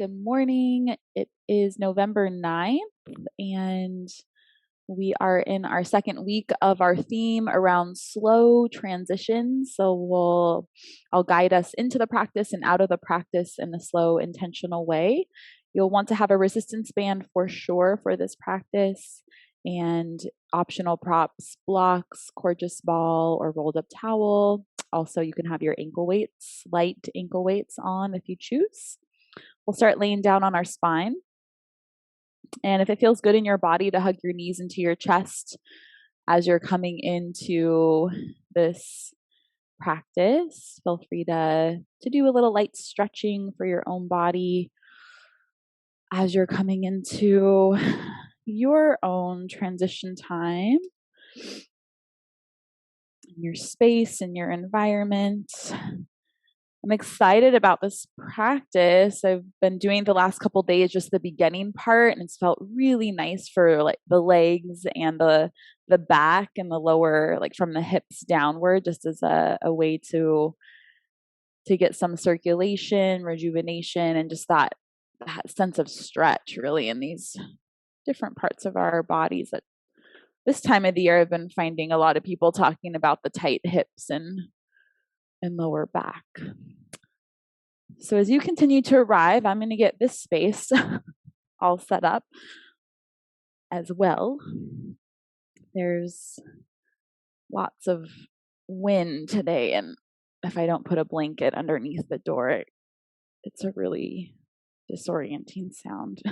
Good morning. It is November 9th, and we are in our second week of our theme around slow transitions. So I'll guide us into the practice and out of the practice in a slow, intentional way. You'll want to have a resistance band for sure for this practice, and optional props, blocks, Coregeous Ball, or rolled up towel. Also, you can have your ankle weights, light ankle weights on if you choose. We'll start laying down on our spine. And if it feels good in your body to hug your knees into your chest as you're coming into this practice, feel free to do a little light stretching for your own body as you're coming into your own transition time, in your space, in your environment. I'm excited about this practice. I've been doing the last couple days just the beginning part, and it's felt really nice for like the legs and the back and the lower, like from the hips downward, just as a way to get some circulation, rejuvenation, and just that sense of stretch really in these different parts of our bodies. That this time of the year I've been finding a lot of people talking about the tight hips and lower back. So as you continue to arrive, I'm going to get this space all set up as well. There's lots of wind today, and if I don't put a blanket underneath the door, it's a really disorienting sound.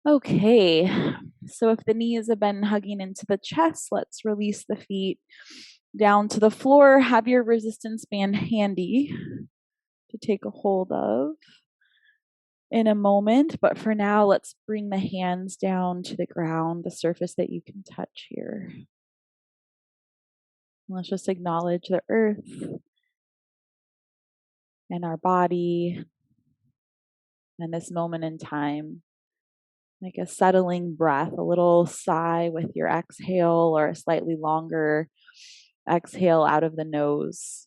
Okay, so if the knees have been hugging into the chest, let's release the feet down to the floor. Have your resistance band handy to take a hold of in a moment, but for now, let's bring the hands down to the ground, the surface that you can touch here. Let's just acknowledge the earth and our body and this moment in time. Like a settling breath, a little sigh with your exhale, or a slightly longer exhale out of the nose.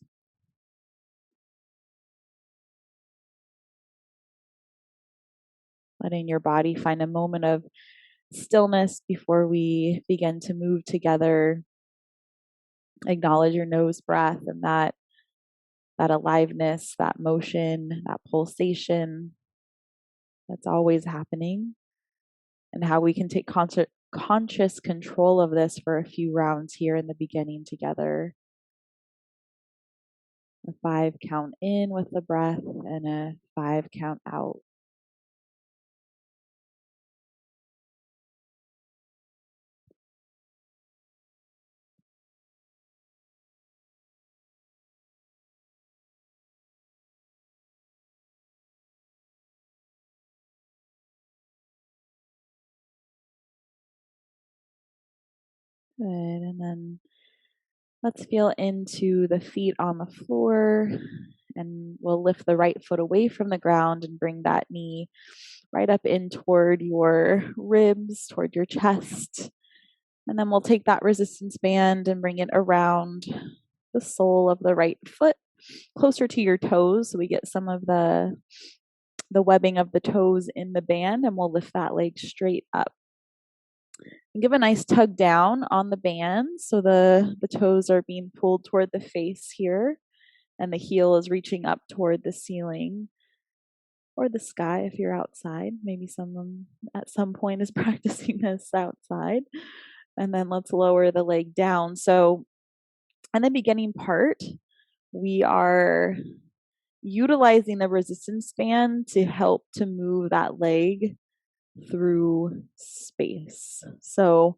Letting your body find a moment of stillness before we begin to move together. Acknowledge your nose breath and that aliveness, that motion, that pulsation that's always happening, and how we can take conscious control of this for a few rounds here in the beginning together. A 5 count in with the breath and a 5 count out. Good, and then let's feel into the feet on the floor, and we'll lift the right foot away from the ground and bring that knee right up in toward your ribs, toward your chest. And then we'll take that resistance band and bring it around the sole of the right foot, closer to your toes, so we get some of the webbing of the toes in the band, and we'll lift that leg straight up. And give a nice tug down on the band so the toes are being pulled toward the face here, and the heel is reaching up toward the ceiling or the sky if you're outside. Maybe someone at some point is practicing this outside. And then let's lower the leg down. So in the beginning part, we are utilizing the resistance band to help to move that leg through space. So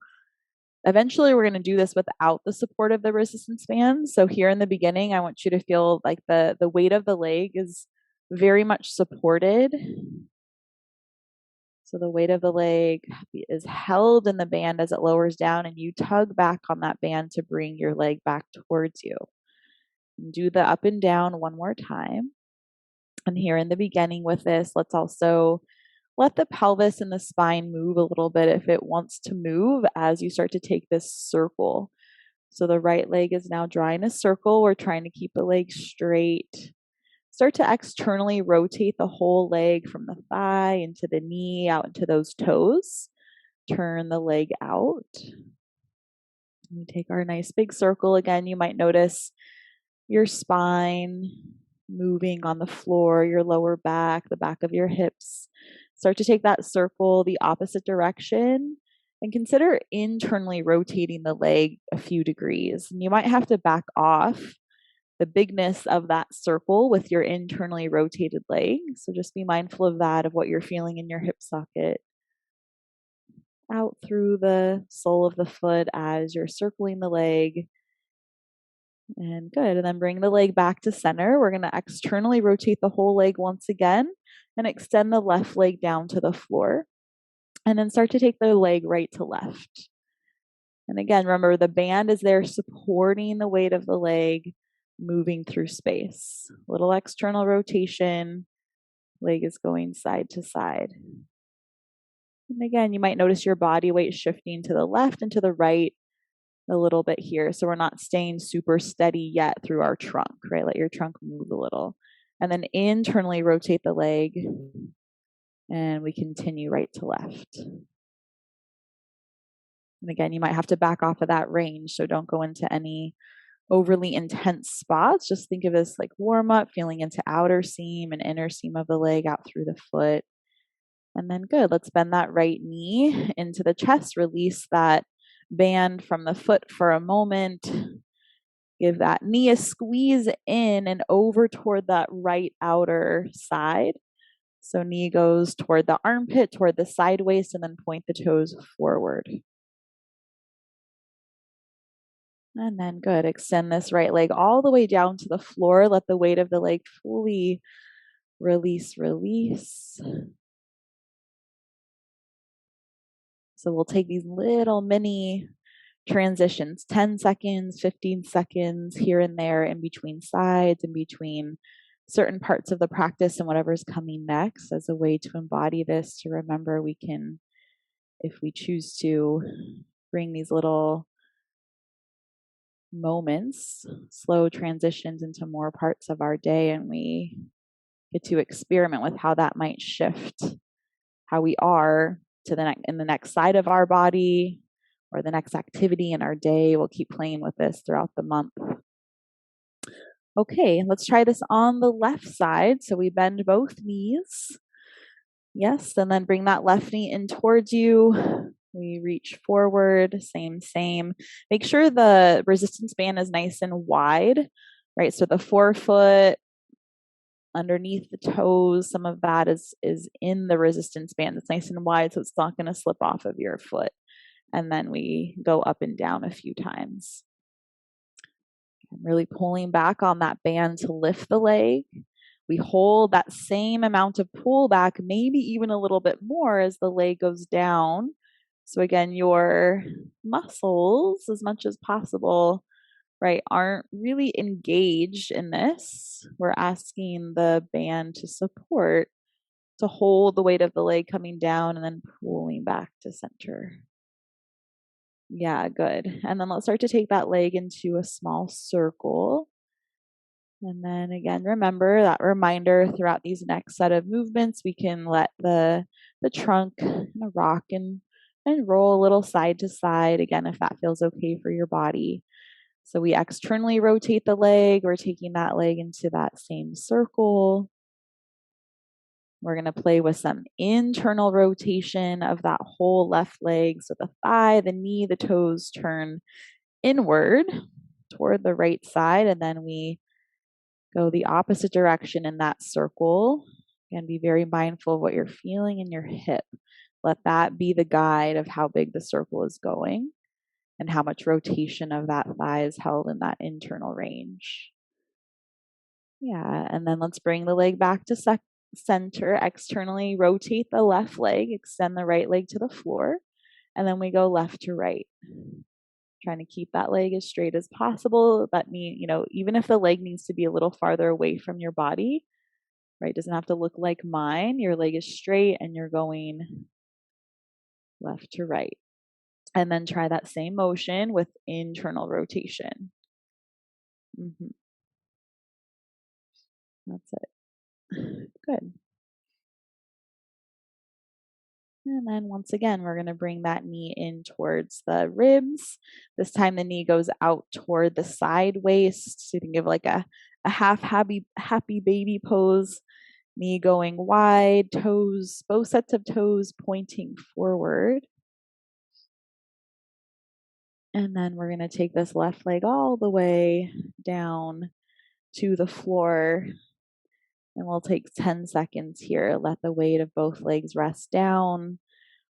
eventually we're going to do this without the support of the resistance band. So here in the beginning, I want you to feel like the weight of the leg is very much supported. So the weight of the leg is held in the band as it lowers down, and you tug back on that band to bring your leg back towards you. Do the up and down one more time. And here in the beginning with this, let's also let the pelvis and the spine move a little bit if it wants to move as you start to take this circle. So the right leg is now drawing a circle. We're trying to keep the leg straight. Start to externally rotate the whole leg from the thigh into the knee, out into those toes. Turn the leg out. We take our nice big circle. Again, you might notice your spine moving on the floor, your lower back, the back of your hips. Start to take that circle the opposite direction and consider internally rotating the leg a few degrees. And you might have to back off the bigness of that circle with your internally rotated leg. So just be mindful of that, of what you're feeling in your hip socket. Out through the sole of the foot as you're circling the leg. And good. And then bring the leg back to center. We're going to externally rotate the whole leg once again and extend the left leg down to the floor. And then start to take the leg right to left. And again, remember the band is there supporting the weight of the leg, moving through space. Little external rotation. Leg is going side to side. And again, you might notice your body weight shifting to the left and to the right a little bit here. So we're not staying super steady yet through our trunk, right? Let your trunk move a little. And then internally rotate the leg. And we continue right to left. And again, you might have to back off of that range. So don't go into any overly intense spots. Just think of this like warm up, feeling into outer seam and inner seam of the leg out through the foot. And then good. Let's bend that right knee into the chest. Release that band from the foot for a moment. Give that knee a squeeze in and over toward that right outer side. So knee goes toward the armpit, toward the side waist, and then point the toes forward. And then good. Extend this right leg all the way down to the floor. Let the weight of the leg fully release. So we'll take these little mini transitions, 10 seconds, 15 seconds here and there in between sides, in between certain parts of the practice and whatever's coming next, as a way to embody this, to remember we can, if we choose to, bring these little moments, slow transitions into more parts of our day, and we get to experiment with how that might shift how we are to in the next side of our body or the next activity in our day. We'll keep playing with this throughout the month. Okay, let's try this on the left side. So we bend both knees. Yes, and then bring that left knee in towards you. We reach forward, same. Make sure the resistance band is nice and wide, right? So the forefoot, underneath the toes, some of that is in the resistance band. It's nice and wide, so it's not going to slip off of your foot. And then we go up and down a few times. I'm really pulling back on that band to lift the leg. We hold that same amount of pull back, maybe even a little bit more as the leg goes down. So again, your muscles, as much as possible, right, aren't really engaged in this. We're asking the band to support, to hold the weight of the leg coming down and then pulling back to center. Yeah, good. And then let's start to take that leg into a small circle. And then again, remember that reminder throughout these next set of movements, we can let the trunk rock and roll a little side to side, again, if that feels okay for your body. So we externally rotate the leg. We're taking that leg into that same circle. We're going to play with some internal rotation of that whole left leg. So the thigh, the knee, the toes turn inward toward the right side. And then we go the opposite direction in that circle. And be very mindful of what you're feeling in your hip. Let that be the guide of how big the circle is going and how much rotation of that thigh is held in that internal range. Yeah, and then let's bring the leg back to center. Externally rotate the left leg, extend the right leg to the floor, and then we go left to right. Trying to keep that leg as straight as possible. That means, even if the leg needs to be a little farther away from your body, right? It doesn't have to look like mine. Your leg is straight and you're going left to right. And then try that same motion with internal rotation. That's it. Good. And then once again, we're going to bring that knee in towards the ribs. This time the knee goes out toward the side waist. So you can give like a half happy baby pose. Knee going wide, toes, both sets of toes pointing forward. And then we're going to take this left leg all the way down to the floor. And we'll take 10 seconds here. Let the weight of both legs rest down.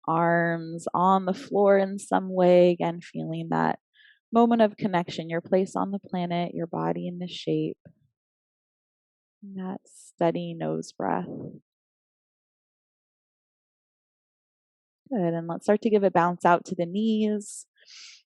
Arms on the floor in some way. Again, feeling that moment of connection, your place on the planet, your body in the shape. And that steady nose breath. Good. And let's start to give a bounce out to the knees.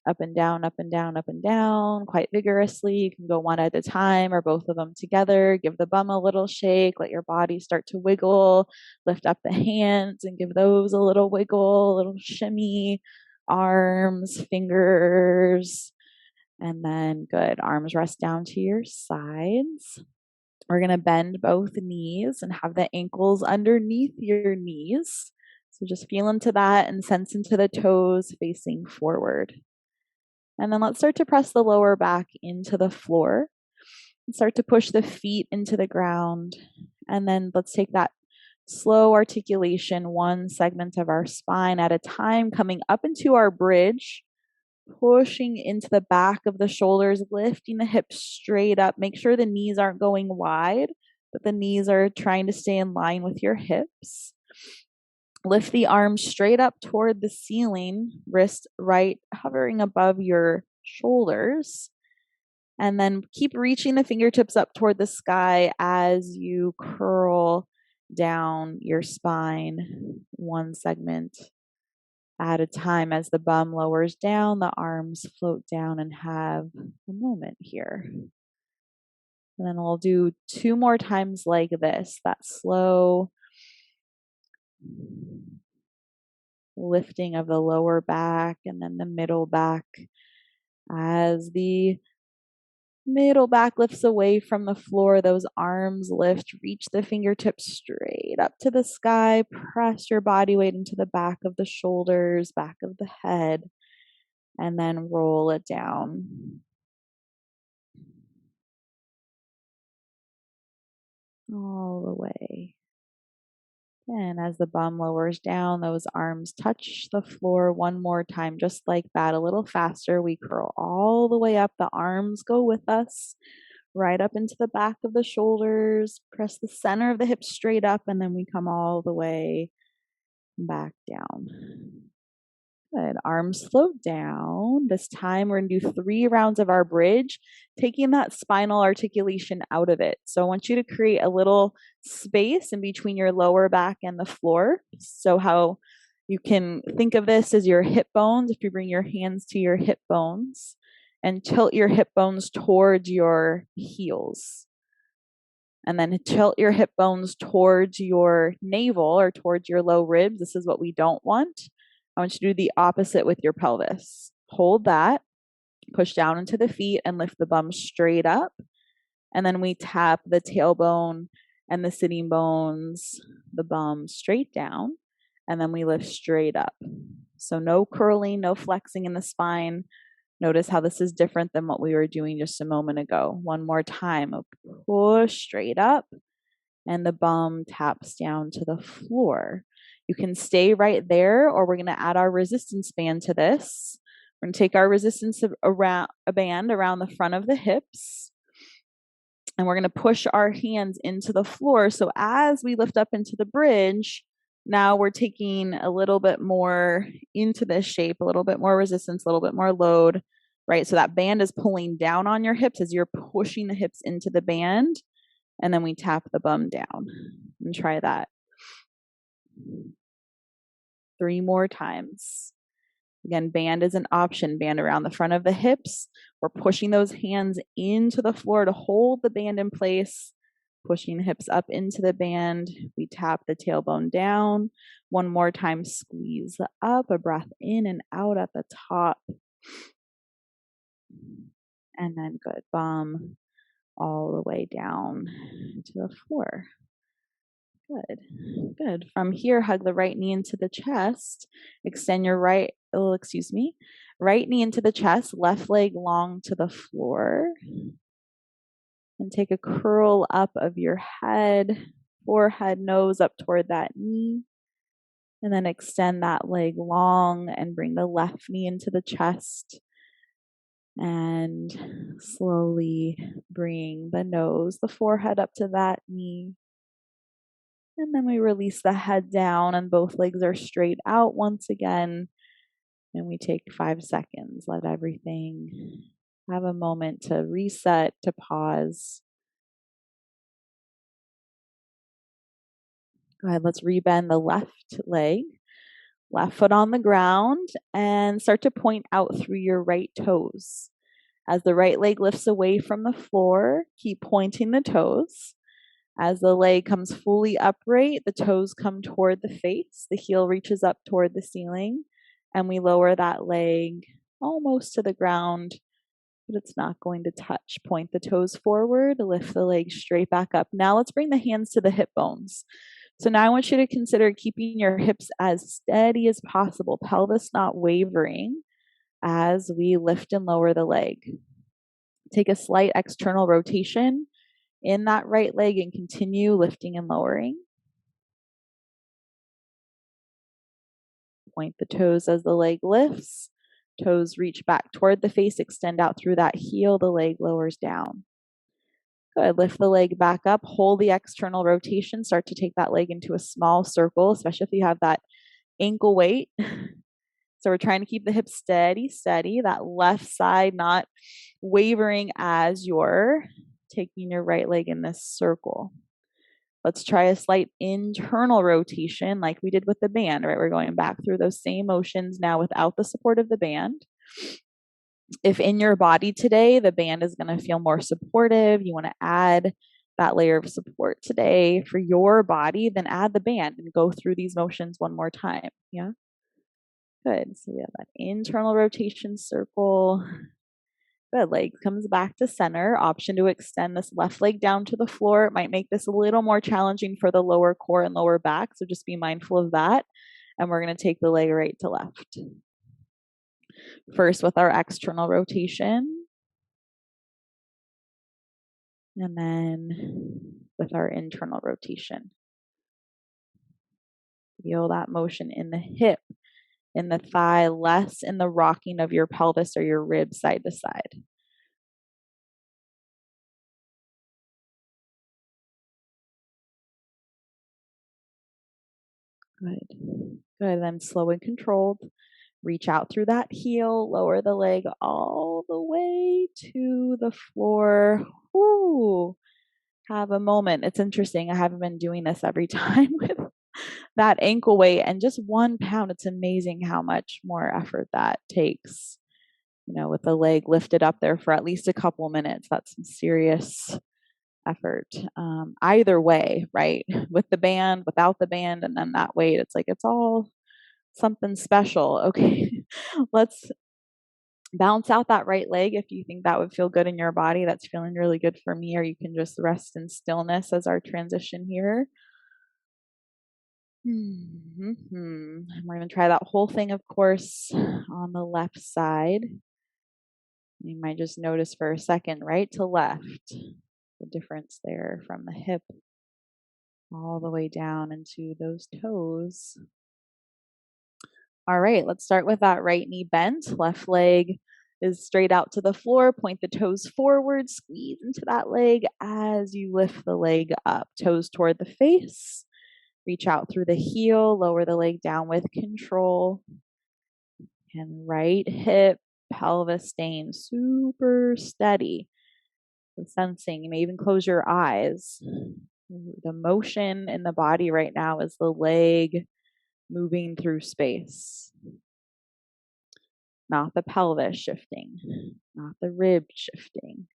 Up and down, up and down, up and down, quite vigorously. You can go one at a time or both of them together. Give the bum a little shake. Let your body start to wiggle. Lift up the hands and give those a little wiggle, a little shimmy. Arms, fingers, and then good. Arms rest down to your sides. We're going to bend both knees and have the ankles underneath your knees. So just feel into that and sense into the toes facing forward. And then let's start to press the lower back into the floor and start to push the feet into the ground. And then let's take that slow articulation, one segment of our spine at a time, coming up into our bridge, pushing into the back of the shoulders, lifting the hips straight up. Make sure the knees aren't going wide, but the knees are trying to stay in line with your hips. Lift the arms straight up toward the ceiling, wrist right hovering above your shoulders. And then keep reaching the fingertips up toward the sky as you curl down your spine, one segment at a time. As the bum lowers down, the arms float down and have a moment here. And then we'll do 2 more times like this, that slow lifting of the lower back and then the middle back. As the middle back lifts away from the floor, those arms lift, reach the fingertips straight up to the sky, press your body weight into the back of the shoulders, back of the head, and then roll it down. All the way. And as the bum lowers down, those arms touch the floor one more time, just like that, a little faster. We curl all the way up. The arms go with us, right up into the back of the shoulders. Press the center of the hips straight up, and then we come all the way back down. Good. Arms float down. This time we're going to do 3 rounds of our bridge, taking that spinal articulation out of it. So I want you to create a little space in between your lower back and the floor. So how you can think of this as your hip bones, if you bring your hands to your hip bones and tilt your hip bones towards your heels. And then tilt your hip bones towards your navel or towards your low ribs. This is what we don't want. I want you to do the opposite with your pelvis. Hold that, push down into the feet and lift the bum straight up. And then we tap the tailbone and the sitting bones, the bum straight down. And then we lift straight up. So no curling, no flexing in the spine. Notice how this is different than what we were doing just a moment ago. One more time, push straight up. And the bum taps down to the floor. You can stay right there, or we're going to add our resistance band to this. We're going to take our resistance around a band around the front of the hips, and we're going to push our hands into the floor. So as we lift up into the bridge, now we're taking a little bit more into this shape, a little bit more resistance, a little bit more load, right? So that band is pulling down on your hips as you're pushing the hips into the band. And then we tap the bum down and try that 3 more times. Again, band is an option. Band around the front of the hips. We're pushing those hands into the floor to hold the band in place, pushing the hips up into the band. We tap the tailbone down. 1 more time, squeeze up, a breath in and out at the top. And then good, bum all the way down to the floor. Good. Good. From here, hug the right knee into the chest. Extend your right knee into the chest, left leg long to the floor. And take a curl up of your head, forehead, nose up toward that knee. And then extend that leg long and bring the left knee into the chest. And slowly bring the nose, the forehead up to that knee. And then we release the head down and both legs are straight out once again. And we take 5 seconds. Let everything have a moment to reset, to pause. Go ahead, let's rebend the left leg, left foot on the ground, and start to point out through your right toes. As the right leg lifts away from the floor, keep pointing the toes. As the leg comes fully upright, the toes come toward the face, the heel reaches up toward the ceiling, and we lower that leg almost to the ground, but it's not going to touch. Point the toes forward, lift the leg straight back up. Now let's bring the hands to the hip bones. So now I want you to consider keeping your hips as steady as possible, pelvis not wavering as we lift and lower the leg. Take a slight external rotation in that right leg and continue lifting and lowering. Point the toes as the leg lifts. Toes reach back toward the face, extend out through that heel, the leg lowers down. Good, lift the leg back up, hold the external rotation, start to take that leg into a small circle, especially if you have that ankle weight. So we're trying to keep the hips steady, that left side not wavering as you're taking your right leg in this circle. Let's try a slight internal rotation like we did with the band, right? We're going back through those same motions now without the support of the band. If in your body today, the band is going to feel more supportive, you want to add that layer of support today for your body, then add the band and go through these motions one more time. Yeah. Good. So we have that internal rotation circle. Good. Leg comes back to center. Option to extend this left leg down to the floor. It might make this a little more challenging for the lower core and lower back. So just be mindful of that. And we're going to take the leg right to left. First with our external rotation. And then with our internal rotation. Feel that motion in the hip, in the thigh, less in the rocking of your pelvis or your ribs side to side. Good. Good. Then slow and controlled. Reach out through that heel, lower the leg all the way to the floor. Ooh, have a moment. It's interesting. I haven't been doing this every time with that ankle weight and just 1 pound. It's amazing how much more effort that takes. You know, with the leg lifted up there for at least a couple minutes, that's some serious effort. Either way, right? With the band, without the band, and then that weight, it's like it's all something special. Okay, let's bounce out that right leg if you think that would feel good in your body. That's feeling really good for me, or you can just rest in stillness as our transition here. We're going to try that whole thing, of course, on the left side. You might just notice for a second, right to left, the difference there from the hip all the way down into those toes. All right, let's start with that right knee bent. Left leg is straight out to the floor. Point the toes forward, squeeze into that leg as you lift the leg up. Toes toward the face. Reach out through the heel, lower the leg down with control. And right hip, pelvis staying super steady. So sensing, you may even close your eyes. The motion in the body right now is the leg moving through space. Not the pelvis shifting, not the rib shifting.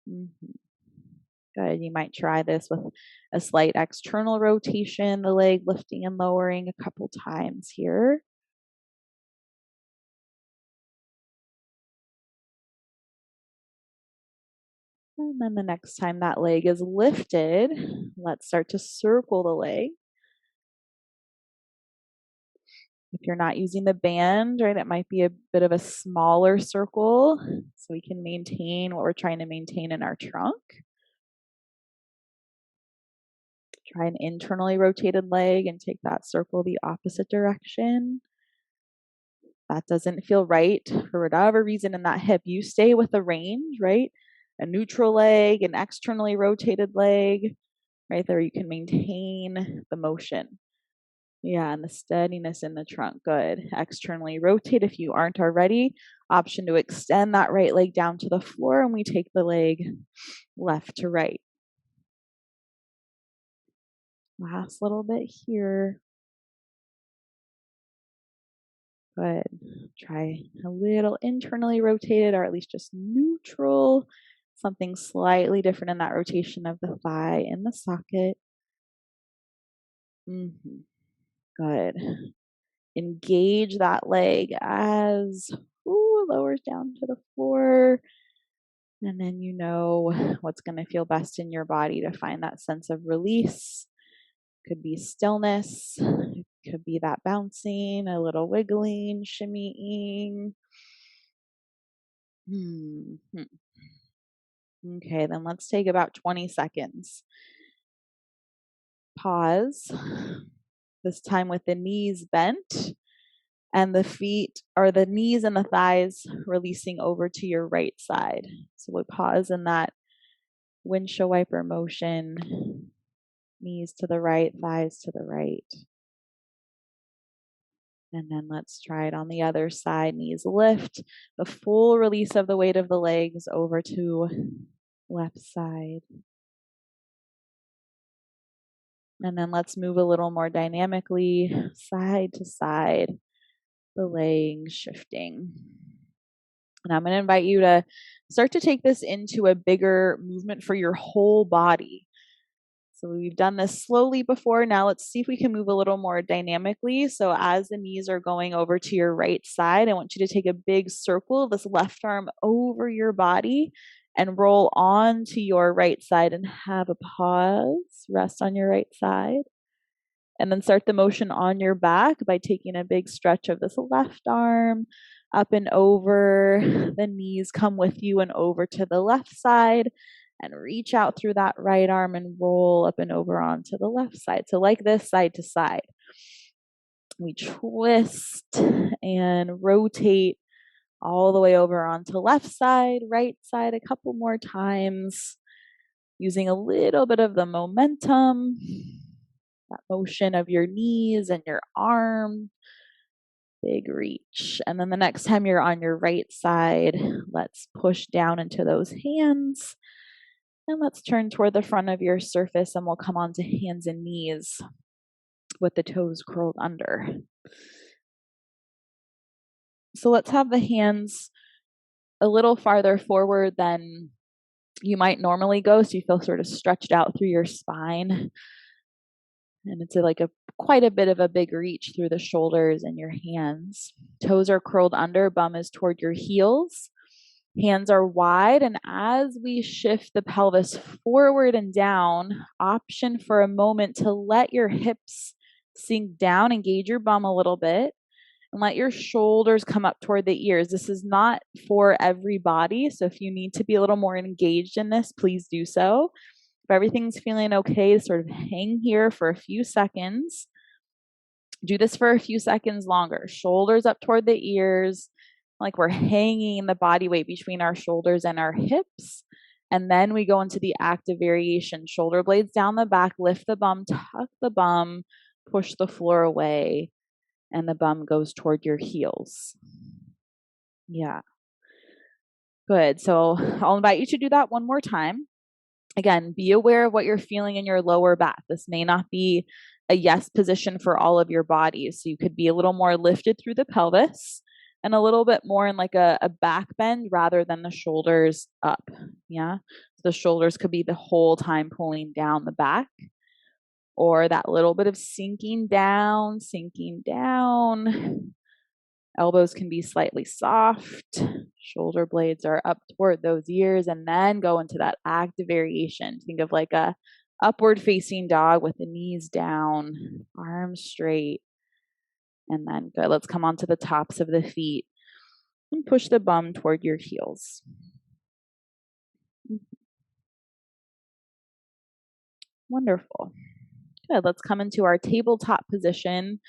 Good. You might try this with a slight external rotation, the leg lifting and lowering a couple times here. And then the next time that leg is lifted, let's start to circle the leg. If you're not using the band, right, it might be a bit of a smaller circle so we can maintain what we're trying to maintain in our trunk. Try an internally rotated leg and take that circle the opposite direction. That doesn't feel right for whatever reason in that hip, you stay with the range, right? A neutral leg, an externally rotated leg, right there, you can maintain the motion. Yeah, and the steadiness in the trunk. Good. Externally rotate if you aren't already. Option to extend that right leg down to the floor, and we take the leg left to right. Last little bit here. Good. Try a little internally rotated, or at least just neutral. Something slightly different in that rotation of the thigh in the socket. Good. Engage that leg as lowers down to the floor. And then you know what's going to feel best in your body to find that sense of release. Could be stillness, it could be that bouncing, a little wiggling, shimmying. Okay, then let's take about 20 seconds. Pause, this time with the knees bent and the feet, or the knees and the thighs releasing over to your right side. So we pause in that windshield wiper motion, knees to the right, thighs to the right. And then let's try it on the other side. Knees lift, the full release of the weight of the legs over to left side. And then let's move a little more dynamically, side to side, the legs shifting. And I'm going to invite you to start to take this into a bigger movement for your whole body. So we've done this slowly before. Now let's see if we can move a little more dynamically. So as the knees are going over to your right side, I want you to take a big circle of this left arm over your body and roll on to your right side and have a pause. Rest on your right side. And then start the motion on your back by taking a big stretch of this left arm up and over. The knees come with you and over to the left side. And reach out through that right arm and roll up and over onto the left side. So like this, side to side. We twist and rotate all the way over onto left side, right side a couple more times, using a little bit of the momentum, that motion of your knees and your arm. Big reach. And then the next time you're on your right side, let's push down into those hands. And let's turn toward the front of your surface, and we'll come onto hands and knees with the toes curled under. So let's have the hands a little farther forward than you might normally go, so you feel sort of stretched out through your spine. And it's like quite a bit of a big reach through the shoulders and your hands. Toes are curled under, bum is toward your heels. Hands are wide, and as we shift the pelvis forward and down, option for a moment to let your hips sink down, engage your bum a little bit, and let your shoulders come up toward the ears. This is not for everybody, so if you need to be a little more engaged in this, please do so. If everything's feeling okay, sort of hang here for a few seconds. Do this for a few seconds longer. Shoulders up toward the ears, like we're hanging the body weight between our shoulders and our hips. And then we go into the active variation. Shoulder blades down the back, lift the bum, tuck the bum, push the floor away, and the bum goes toward your heels. Yeah. Good. So I'll invite you to do that one more time. Again, be aware of what you're feeling in your lower back. This may not be a yes position for all of your bodies. So you could be a little more lifted through the pelvis and a little bit more in like a back bend rather than the shoulders up. Yeah. So the shoulders could be the whole time pulling down the back, or that little bit of sinking down, Elbows can be slightly soft. Shoulder blades are up toward those ears, and then go into that active variation. Think of like a upward facing dog with the knees down, arms straight. And then good. Let's come onto the tops of the feet and push the bum toward your heels. Wonderful. Good. Let's come into our tabletop position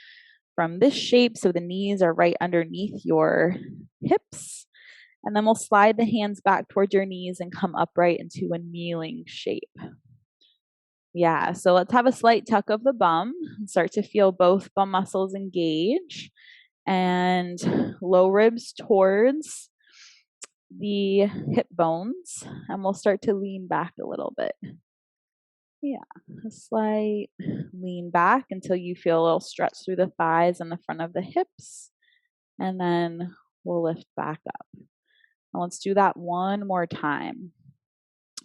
from this shape. So the knees are right underneath your hips. And then we'll slide the hands back towards your knees and come upright into a kneeling shape. Yeah, so let's have a slight tuck of the bum and start to feel both bum muscles engage and low ribs towards the hip bones. And we'll start to lean back a little bit. Yeah, a slight lean back until you feel a little stretch through the thighs and the front of the hips. And then we'll lift back up. And let's do that one more time.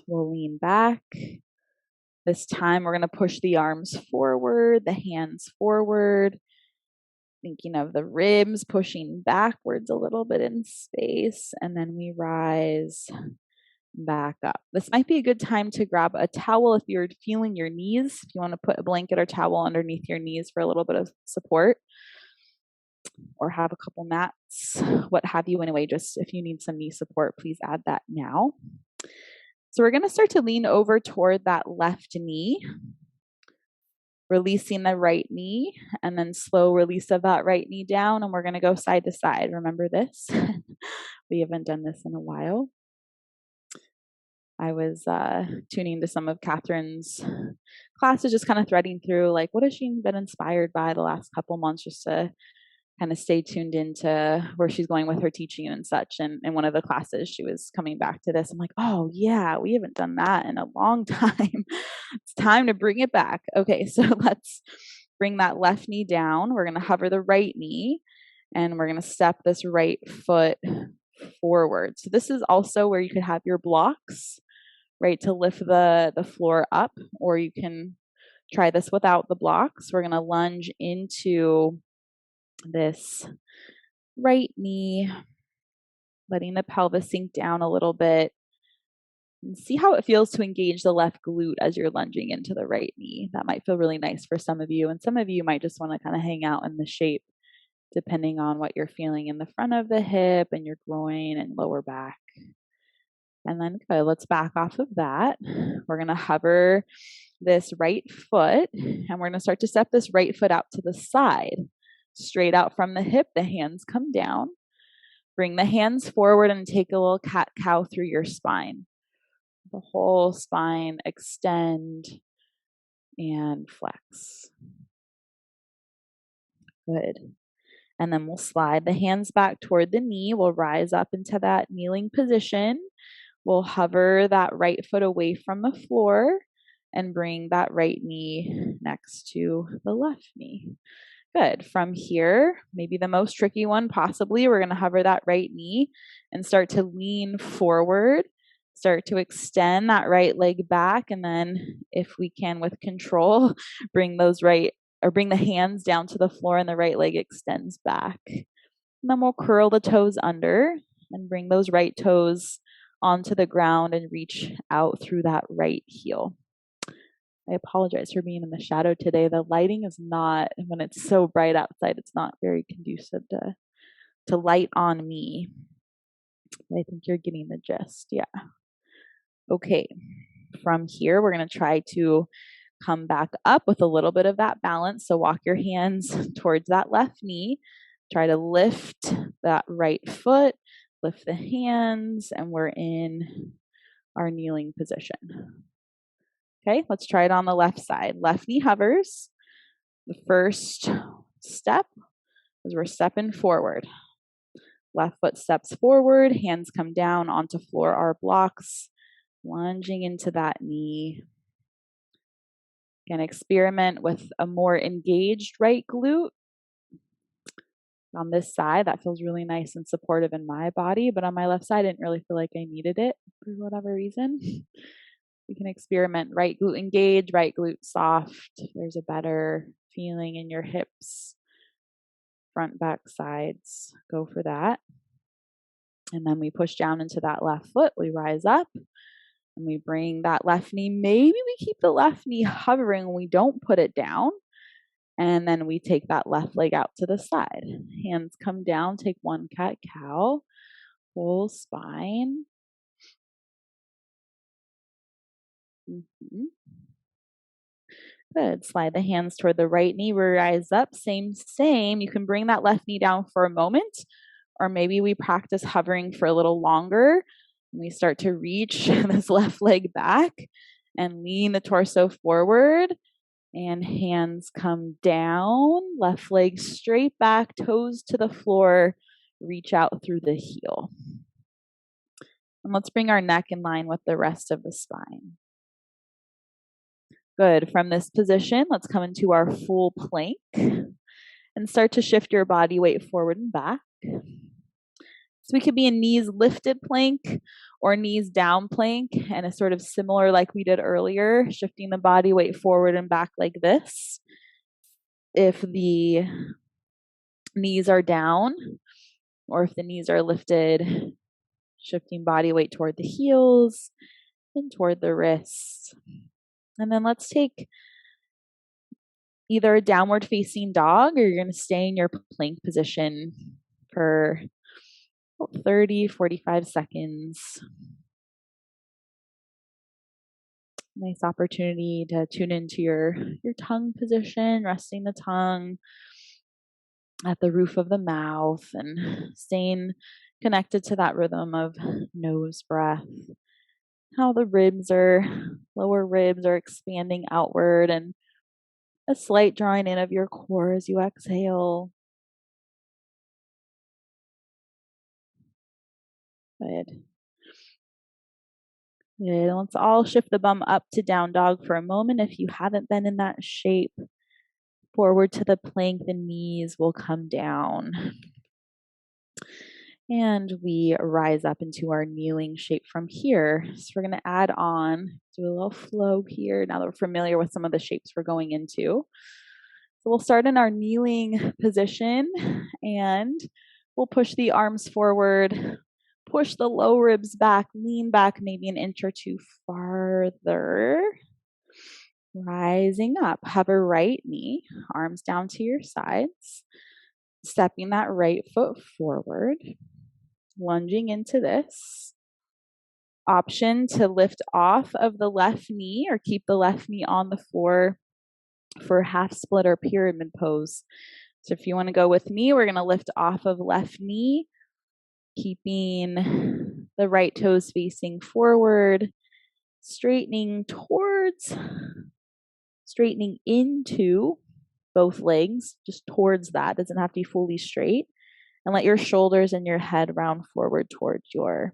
We'll lean back. This time we're going to push the arms forward, the hands forward, thinking of the ribs pushing backwards a little bit in space, and then we rise back up. This might be a good time to grab a towel if you're feeling your knees, if you want to put a blanket or towel underneath your knees for a little bit of support, or have a couple mats, what have you. Anyway, just if you need some knee support, please add that now. So we're going to start to lean over toward that left knee, releasing the right knee, and then slow release of that right knee down. And we're going to go side to side. Remember this? We haven't done this in a while. I was tuning to some of Catherine's classes, just kind of threading through, like, what has she been inspired by the last couple months, just to kind of stay tuned into where she's going with her teaching and such. And in one of the classes, she was coming back to this. I'm like, oh yeah, we haven't done that in a long time. It's time to bring it back. Okay, so let's bring that left knee down. We're going to hover the right knee, and we're going to step this right foot forward. So this is also where you could have your blocks, right, to lift the floor up, or you can try this without the blocks. We're going to lunge into this right knee, letting the pelvis sink down a little bit, and see how it feels to engage the left glute as you're lunging into the right knee. That might feel really nice for some of you, and some of you might just want to kind of hang out in the shape depending on what you're feeling in the front of the hip and your groin and lower back. And then good, let's back off of that. We're going to hover this right foot, and we're going to start to step this right foot out to the side. Straight out from the hip, the hands come down. Bring the hands forward and take a little cat-cow through your spine. The whole spine extend and flex. Good. And then we'll slide the hands back toward the knee. We'll rise up into that kneeling position. We'll hover that right foot away from the floor and bring that right knee next to the left knee. Good. From here, maybe the most tricky one possibly, we're going to hover that right knee and start to lean forward, start to extend that right leg back, and then if we can with control, bring the hands down to the floor and the right leg extends back. And then we'll curl the toes under and bring those right toes onto the ground and reach out through that right heel. I apologize for being in the shadow today. The lighting is not, when it's so bright outside, it's not very conducive to light on me. I think you're getting the gist. Yeah. Okay. From here, we're going to try to come back up with a little bit of that balance. So walk your hands towards that left knee. Try to lift that right foot, lift the hands, and we're in our kneeling position. Okay, let's try it on the left side. Left knee hovers. The first step is we're stepping forward. Left foot steps forward, hands come down onto floor or blocks, lunging into that knee. Again, experiment with a more engaged right glute. On this side, that feels really nice and supportive in my body, but on my left side, I didn't really feel like I needed it for whatever reason. You can experiment right glute engage, right glute soft. There's a better feeling in your hips front, back, sides. Go for that. And then we push down into that left foot. We rise up and we bring that left knee. Maybe we keep the left knee hovering. We don't put it down. And then we take that left leg out to the side. Hands come down. Take one cat-cow. Full spine. Good. Slide the hands toward the right knee. Rise up. Same. You can bring that left knee down for a moment. Or maybe we practice hovering for a little longer. And we start to reach this left leg back and lean the torso forward. And hands come down. Left leg straight back, toes to the floor. Reach out through the heel. And let's bring our neck in line with the rest of the spine. Good. From this position, let's come into our full plank and start to shift your body weight forward and back. So we could be in knees lifted plank or knees down plank, and it's sort of similar like we did earlier, shifting the body weight forward and back like this. If the knees are down or if the knees are lifted, shifting body weight toward the heels and toward the wrists. And then let's take either a downward facing dog, or you're going to stay in your plank position for 30, 45 seconds. Nice opportunity to tune into your tongue position, resting the tongue at the roof of the mouth and staying connected to that rhythm of nose breath. How the lower ribs are expanding outward, and a slight drawing in of your core as you exhale. Good. Good. Let's all shift the bum up to down dog for a moment. If you haven't been in that shape, forward to the plank, the knees will come down. And we rise up into our kneeling shape from here. So we're going to add on, do a little flow here now that we're familiar with some of the shapes we're going into. So we'll start in our kneeling position and we'll push the arms forward, push the low ribs back, lean back maybe an inch or two farther. Rising up, hover right knee, arms down to your sides, stepping that right foot forward, lunging into this. Option to lift off of the left knee or keep the left knee on the floor for half split or pyramid pose. So if you want to go with me, we're going to lift off of left knee, keeping the right toes facing forward, straightening into both legs, just towards that. Doesn't have to be fully straight. And let your shoulders and your head round forward towards your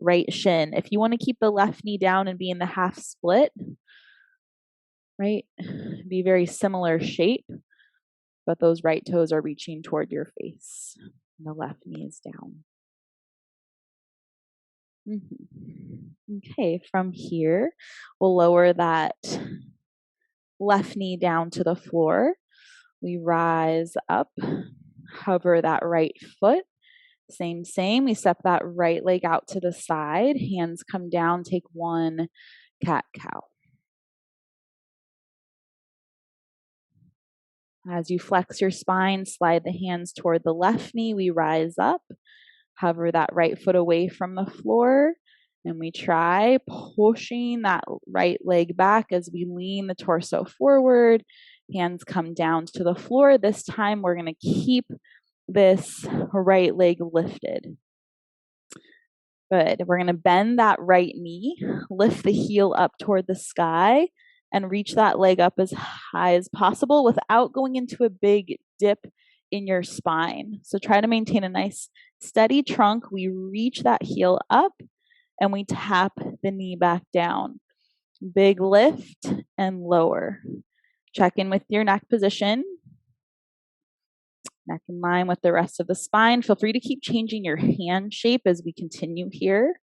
right shin. If you want to keep the left knee down and be in the half split, right? Be very similar shape, but those right toes are reaching toward your face. And the left knee is down. Okay, from here, we'll lower that left knee down to the floor. We rise up, hover that right foot. Same. We step that right leg out to the side. Hands come down, take one cat-cow. As you flex your spine, slide the hands toward the left knee. We rise up, hover that right foot away from the floor, and we try pushing that right leg back as we lean the torso forward. Hands come down to the floor. This time we're going to keep this right leg lifted. Good. We're going to bend that right knee, lift the heel up toward the sky, and reach that leg up as high as possible without going into a big dip in your spine. So try to maintain a nice steady trunk. We reach that heel up and we tap the knee back down. Big lift and lower. Check in with your neck position. Neck in line with the rest of the spine. Feel free to keep changing your hand shape as we continue here.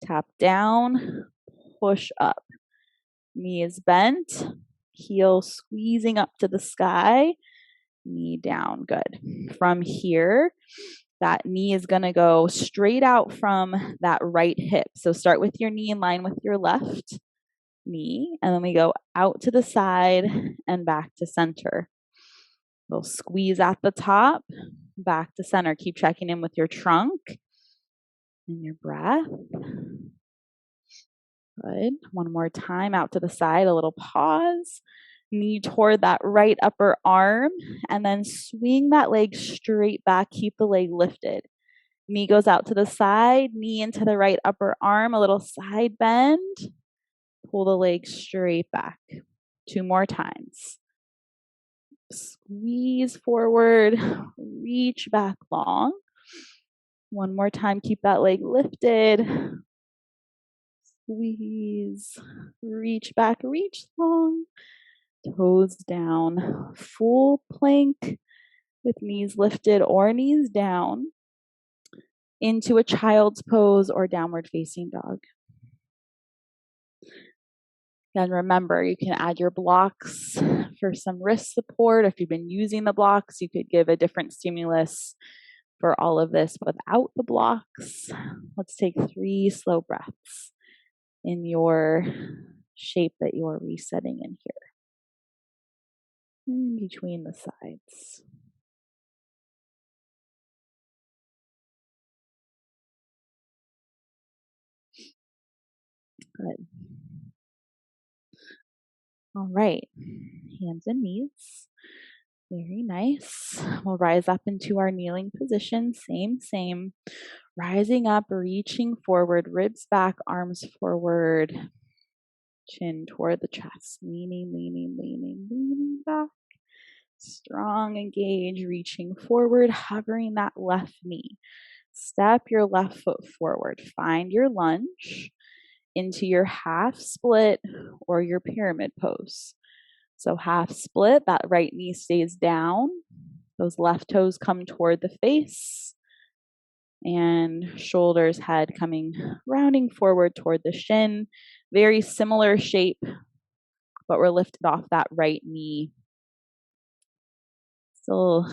Tap down, push up. Knee is bent, heel squeezing up to the sky, knee down. Good. From here, that knee is going to go straight out from that right hip. So start with your knee in line with your left knee, and then we go out to the side and back to center. We'll squeeze at the top, back to center. Keep checking in with your trunk and your breath. Good. One more time, out to the side, a little pause. Knee toward that right upper arm, and then swing that leg straight back. Keep the leg lifted. Knee goes out to the side, knee into the right upper arm, a little side bend. Pull the leg straight back. 2 more times. Squeeze forward, reach back long. 1 more time, keep that leg lifted. Squeeze, reach back, reach long. Toes down, full plank with knees lifted or knees down into a child's pose or downward facing dog. And remember, you can add your blocks for some wrist support. If you've been using the blocks, you could give a different stimulus for all of this without the blocks. Let's take 3 slow breaths in your shape that you're resetting in here. In between the sides. Good. All right. Hands and knees. Very nice. We'll rise up into our kneeling position. Same. Rising up, reaching forward, ribs back, arms forward, chin toward the chest. Leaning back. Strong, engage, reaching forward, hovering that left knee. Step your left foot forward. Find your lunge into your half split or your pyramid pose. So half split, that right knee stays down. Those left toes come toward the face. And shoulders, head coming, rounding forward toward the shin. Very similar shape, but we're lifted off that right knee. Still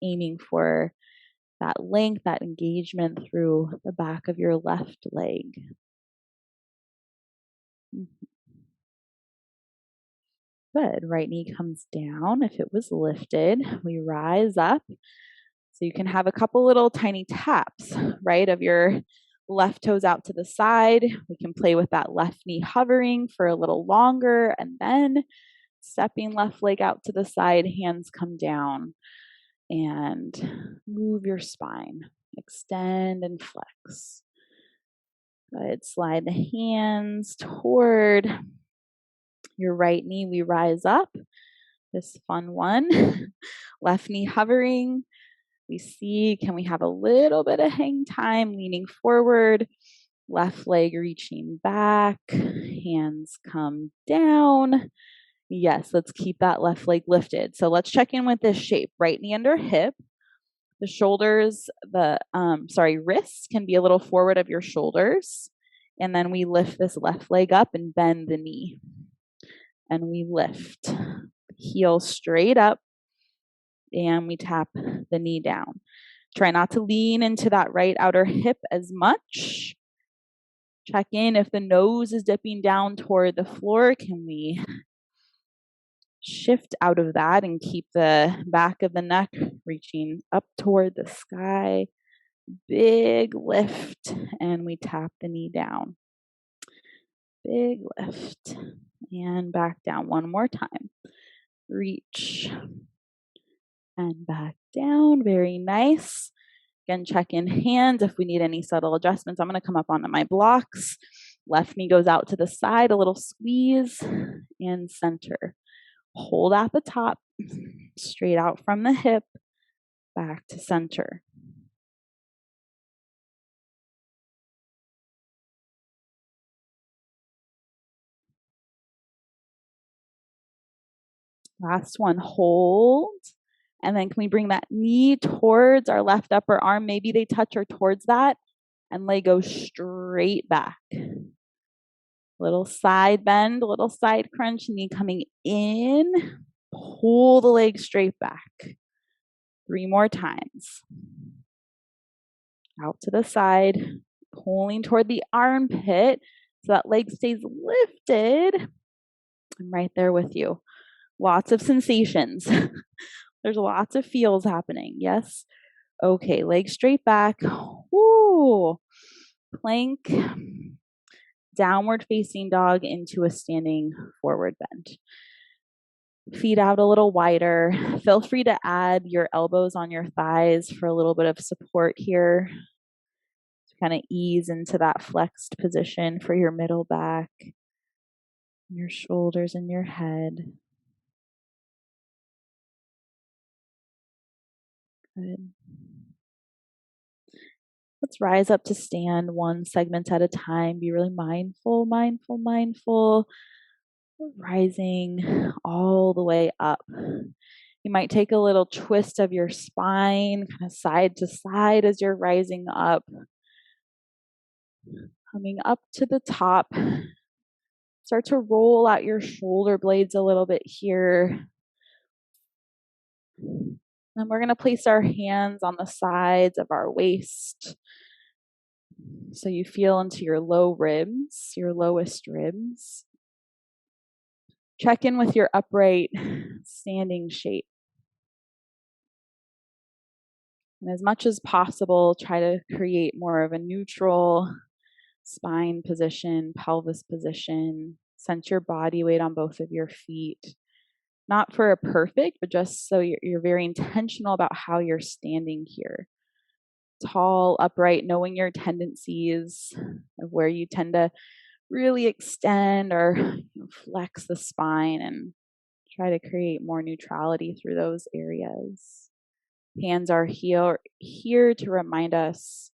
aiming for that length, that engagement through the back of your left leg. Good. Right knee comes down. If it was lifted, we rise up. So you can have a couple little tiny taps, right, of your left toes out to the side. We can play with that left knee hovering for a little longer, and then stepping left leg out to the side, hands come down, and move your spine. Extend and flex. Good. Slide the hands toward your right knee. We rise up. This fun one. Left knee hovering. We see, can we have a little bit of hang time, leaning forward, left leg reaching back, hands come down. Yes, let's keep that left leg lifted. So let's check in with this shape. Right knee under hip. The shoulders, wrists can be a little forward of your shoulders. And then we lift this left leg up and bend the knee. And we lift. Heel straight up. And we tap the knee down. Try not to lean into that right outer hip as much. Check in if the nose is dipping down toward the floor. Can we shift out of that and keep the back of the neck reaching up toward the sky? Big lift, and we tap the knee down. Big lift, and back down one more time. Reach. And back down. Very nice. Again, check in hands if we need any subtle adjustments. I'm going to come up onto my blocks. Left knee goes out to the side, a little squeeze, and center. Hold at the top, straight out from the hip, back to center. Last one, hold. And then can we bring that knee towards our left upper arm? Maybe they touch or towards that, and leg goes straight back. Little side bend, little side crunch, knee coming in. Pull the leg straight back. 3 more times. Out to the side, pulling toward the armpit so that leg stays lifted. I'm right there with you. Lots of sensations. There's lots of feels happening. Yes. Okay, legs straight back. Woo. Plank, downward facing dog into a standing forward bend. Feet out a little wider. Feel free to add your elbows on your thighs for a little bit of support here. To kind of ease into that flexed position for your middle back, your shoulders, and your head. Good. Let's rise up to stand one segment at a time. Be really mindful, mindful, mindful. Rising all the way up. You might take a little twist of your spine, kind of side to side as you're rising up. Coming up to the top. Start to roll out your shoulder blades a little bit here. And we're going to place our hands on the sides of our waist. So you feel into your low ribs, your lowest ribs. Check in with your upright standing shape. And as much as possible, try to create more of a neutral spine position, pelvis position. Sense your body weight on both of your feet. Not for a perfect, but just so you're very intentional about how you're standing here. Tall, upright, knowing your tendencies of where you tend to really extend or flex the spine, and try to create more neutrality through those areas. Hands are here to remind us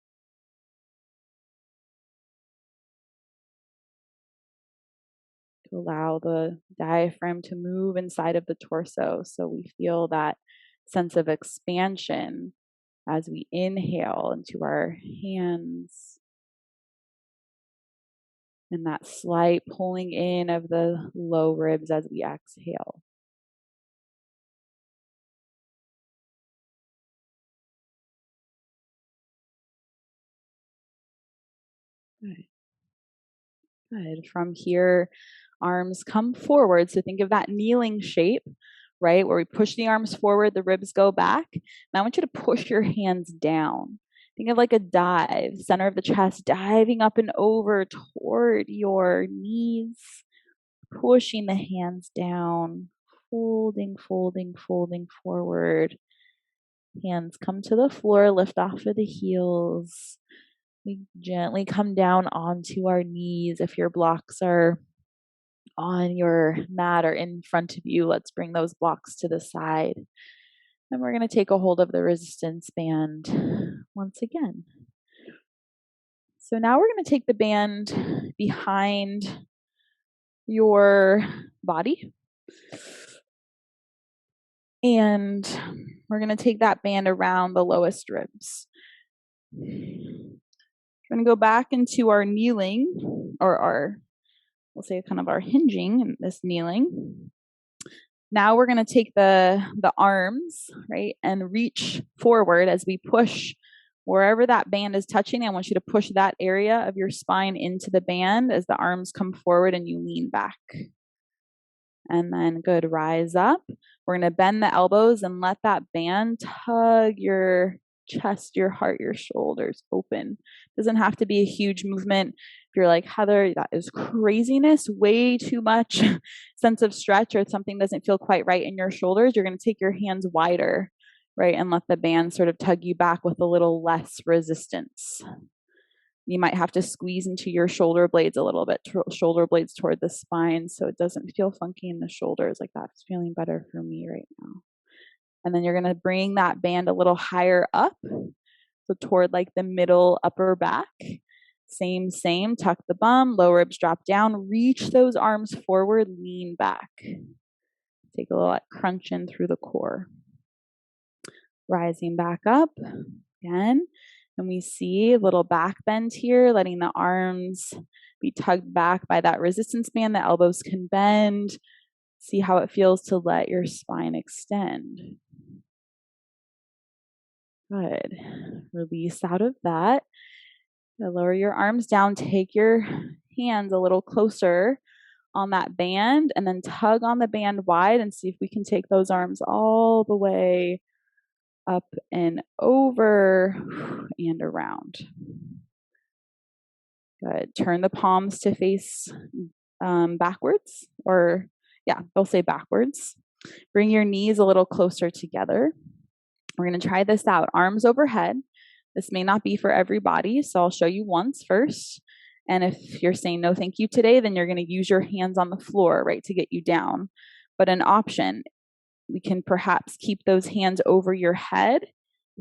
to allow the diaphragm to move inside of the torso, so we feel that sense of expansion as we inhale into our hands, and that slight pulling in of the low ribs as we exhale. Good. Good. From here, arms come forward. So think of that kneeling shape, right? Where we push the arms forward, the ribs go back. Now I want you to push your hands down. Think of like a dive, center of the chest, diving up and over toward your knees, pushing the hands down, folding, folding, folding forward. Hands come to the floor, lift off of the heels. We gently come down onto our knees. If your blocks are on your mat or in front of you, let's bring those blocks to the side. And we're going to take a hold of the resistance band once again. So now we're going to take the band behind your body. And we're going to take that band around the lowest ribs. We're going to go back into our kneeling, or we'll say kind of our hinging in this kneeling. Now we're going to take the arms, right, and reach forward as we push wherever that band is touching. I want you to push that area of your spine into the band as the arms come forward and you lean back. And then good, rise up. We're going to bend the elbows and let that band tug your chest, your heart, your shoulders open. Doesn't have to be a huge movement. If you're like, Heather, that is craziness, way too much sense of stretch, or something doesn't feel quite right in your shoulders, you're going to take your hands wider, right, and let the band sort of tug you back with a little less resistance. You might have to squeeze into your shoulder blades a little bit, shoulder blades toward the spine, so it doesn't feel funky in the shoulders. Like, that's feeling better for me right now. And then you're going to bring that band a little higher up, so toward like the middle upper back. Same, tuck the bum, low ribs drop down, reach those arms forward, lean back. Take a little crunch in through the core. Rising back up again. And we see a little back bend here, letting the arms be tugged back by that resistance band. The elbows can bend. See how it feels to let your spine extend. Good. Release out of that. Lower your arms down. Take your hands a little closer on that band and then tug on the band wide and see if we can take those arms all the way up and over and around. Good. Turn the palms to face backwards, or they'll say backwards. Bring your knees a little closer together. We're going to try this out. Arms overhead. This may not be for everybody, so I'll show you once first. And if you're saying no thank you today, then you're going to use your hands on the floor, right, to get you down. But an option, we can perhaps keep those hands over your head,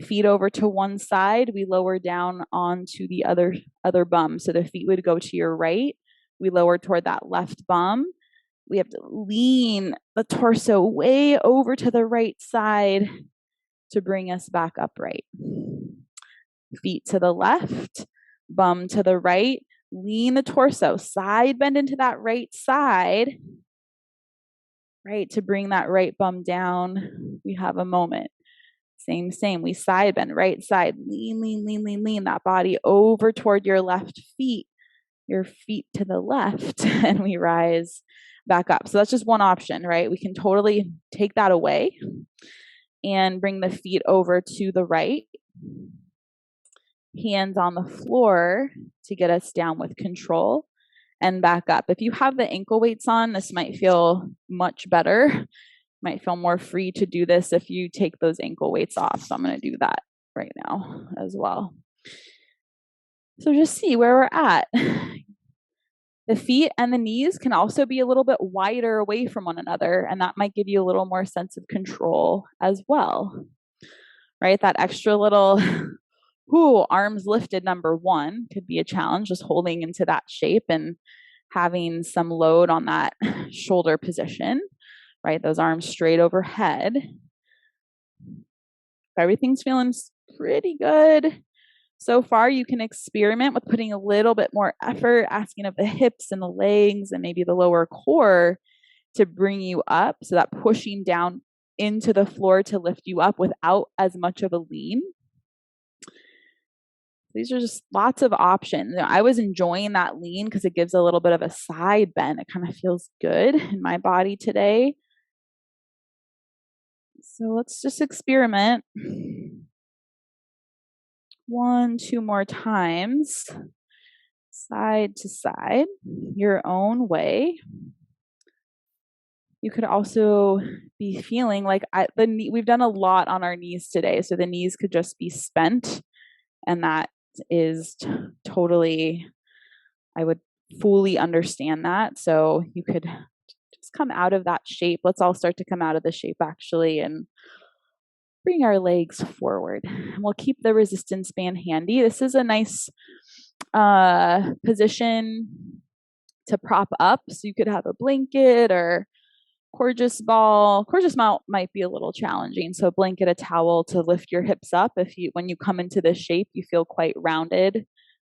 feet over to one side. We lower down onto the other bum. So the feet would go to your right. We lower toward that left bum. We have to lean the torso way over to the right side to bring us back upright. Feet to the left, bum to the right. Lean the torso, side bend into that right side, right, to bring that right bum down. We have a moment. Same. We side bend, right side. Lean that body over toward your left feet, your feet to the left, and we rise back up. So that's just one option, right? We can totally take that away and bring the feet over to the right. Hands on the floor to get us down with control and back up. If you have the ankle weights on, this might feel much better. Might feel more free to do this if you take those ankle weights off. So I'm going to do that right now as well. So just see where we're at. The feet and the knees can also be a little bit wider away from one another, and that might give you a little more sense of control as well, right? That extra little arms lifted number one could be a challenge, just holding into that shape and having some load on that shoulder position, right? Those arms straight overhead. If everything's feeling pretty good so far, you can experiment with putting a little bit more effort, asking of the hips and the legs and maybe the lower core to bring you up. So that pushing down into the floor to lift you up without as much of a lean. These are just lots of options. I was enjoying that lean because it gives a little bit of a side bend. It kind of feels good in my body today. So let's just experiment 1, 2 more times, side to side, your own way. You could also be feeling like we've done a lot on our knees today, so the knees could just be spent, and that is totally, I would fully understand that. So you could just come out of that shape. Let's all start to come out of the shape actually and bring our legs forward. And we'll keep the resistance band handy. This is a nice position to prop up. So you could have a blanket or Coregeous Ball. Coregeous Ball might be a little challenging. So a blanket, a towel to lift your hips up. When you come into this shape, you feel quite rounded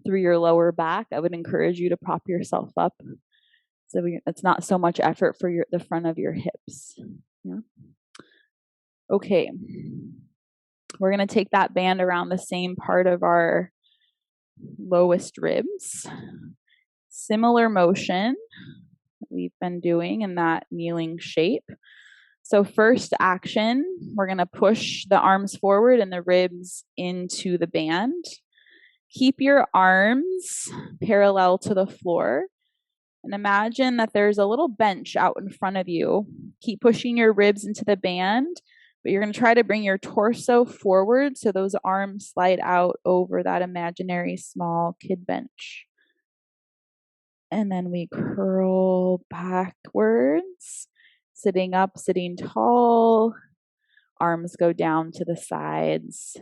through your lower back. I would encourage you to prop yourself up. So it's not so much effort for the front of your hips. Yeah. Okay. We're going to take that band around the same part of our lowest ribs. Similar motion we've been doing in that kneeling shape. So first action, we're going to push the arms forward and the ribs into the band. Keep your arms parallel to the floor and imagine that there's a little bench out in front of you. Keep pushing your ribs into the band, but you're going to try to bring your torso forward so those arms slide out over that imaginary small kid bench. And then we curl backwards, sitting up, sitting tall. Arms go down to the sides.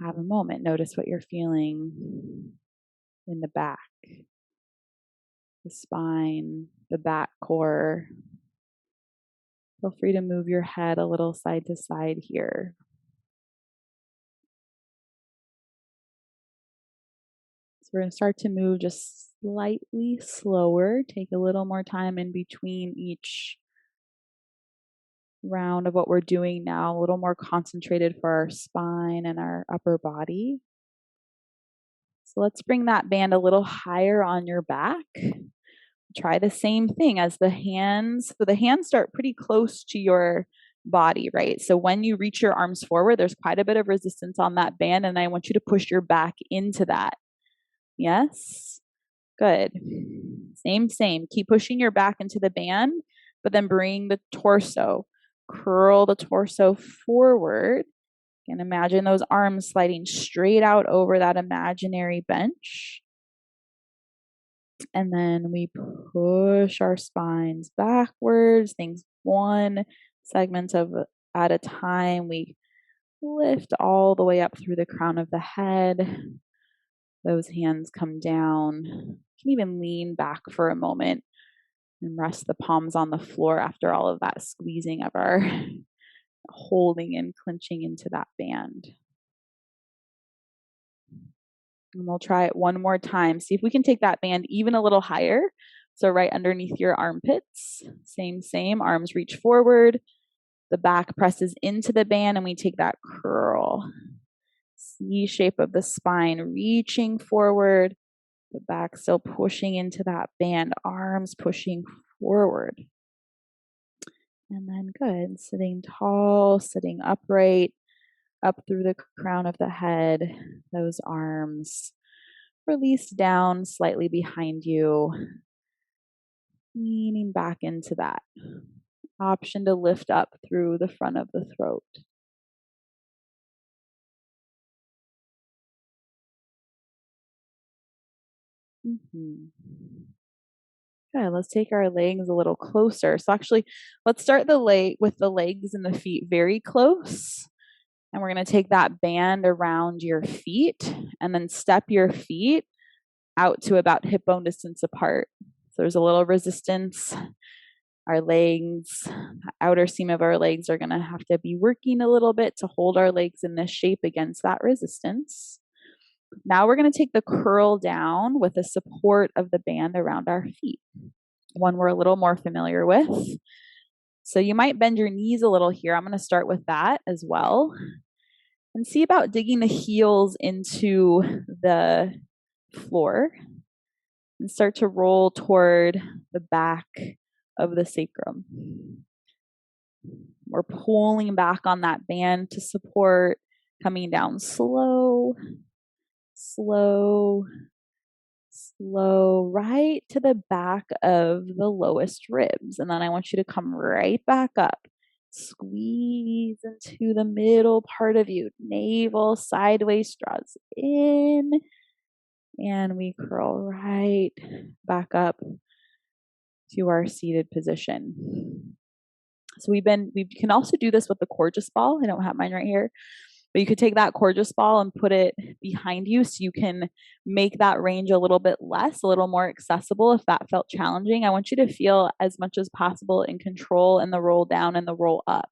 Have a moment. Notice what you're feeling in the back, the spine, the back core. Feel free to move your head a little side to side here. So we're going to start to move just slightly slower. Take a little more time in between each round of what we're doing now, a little more concentrated for our spine and our upper body. So let's bring that band a little higher on your back. Try the same thing as the hands. So the hands start pretty close to your body, right? So when you reach your arms forward, there's quite a bit of resistance on that band, and I want you to push your back into that. Yes? Good. Same. Keep pushing your back into the band, but then bring the torso. Curl the torso forward. And imagine those arms sliding straight out over that imaginary bench. And then we push our spines backwards, things one segment of at a time. We lift all the way up through the crown of the head. Those hands come down. You can even lean back for a moment and rest the palms on the floor after all of that squeezing of our holding and clenching into that band. And we'll try it one more time. See if we can take that band even a little higher. So right underneath your armpits. Same. Arms reach forward. The back presses into the band and we take that curl. C shape of the spine reaching forward. The back still pushing into that band. Arms pushing forward. And then good. Sitting tall, sitting upright, up through the crown of the head. Those arms release down slightly behind you, leaning back into that. Option to lift up through the front of the throat. Okay, let's take our legs a little closer. So actually, let's start with the legs and the feet very close. And we're going to take that band around your feet and then step your feet out to about hip bone distance apart. So there's a little resistance. Our legs, the outer seam of our legs are going to have to be working a little bit to hold our legs in this shape against that resistance. Now we're going to take the curl down with the support of the band around our feet, one we're a little more familiar with. So you might bend your knees a little here. I'm going to start with that as well. And see about digging the heels into the floor and start to roll toward the back of the sacrum. We're pulling back on that band to support, coming down slow, right to the back of the lowest ribs. And then I want you to come right back up. Squeeze into the middle part of you. Navel sideways draws in. And we curl right back up to our seated position. So we can also do this with the Coregeous Ball. I don't have mine right here. But you could take that Coregeous Ball and put it behind you so you can make that range a little bit less, a little more accessible if that felt challenging. I want you to feel as much as possible in control in the roll down and the roll up.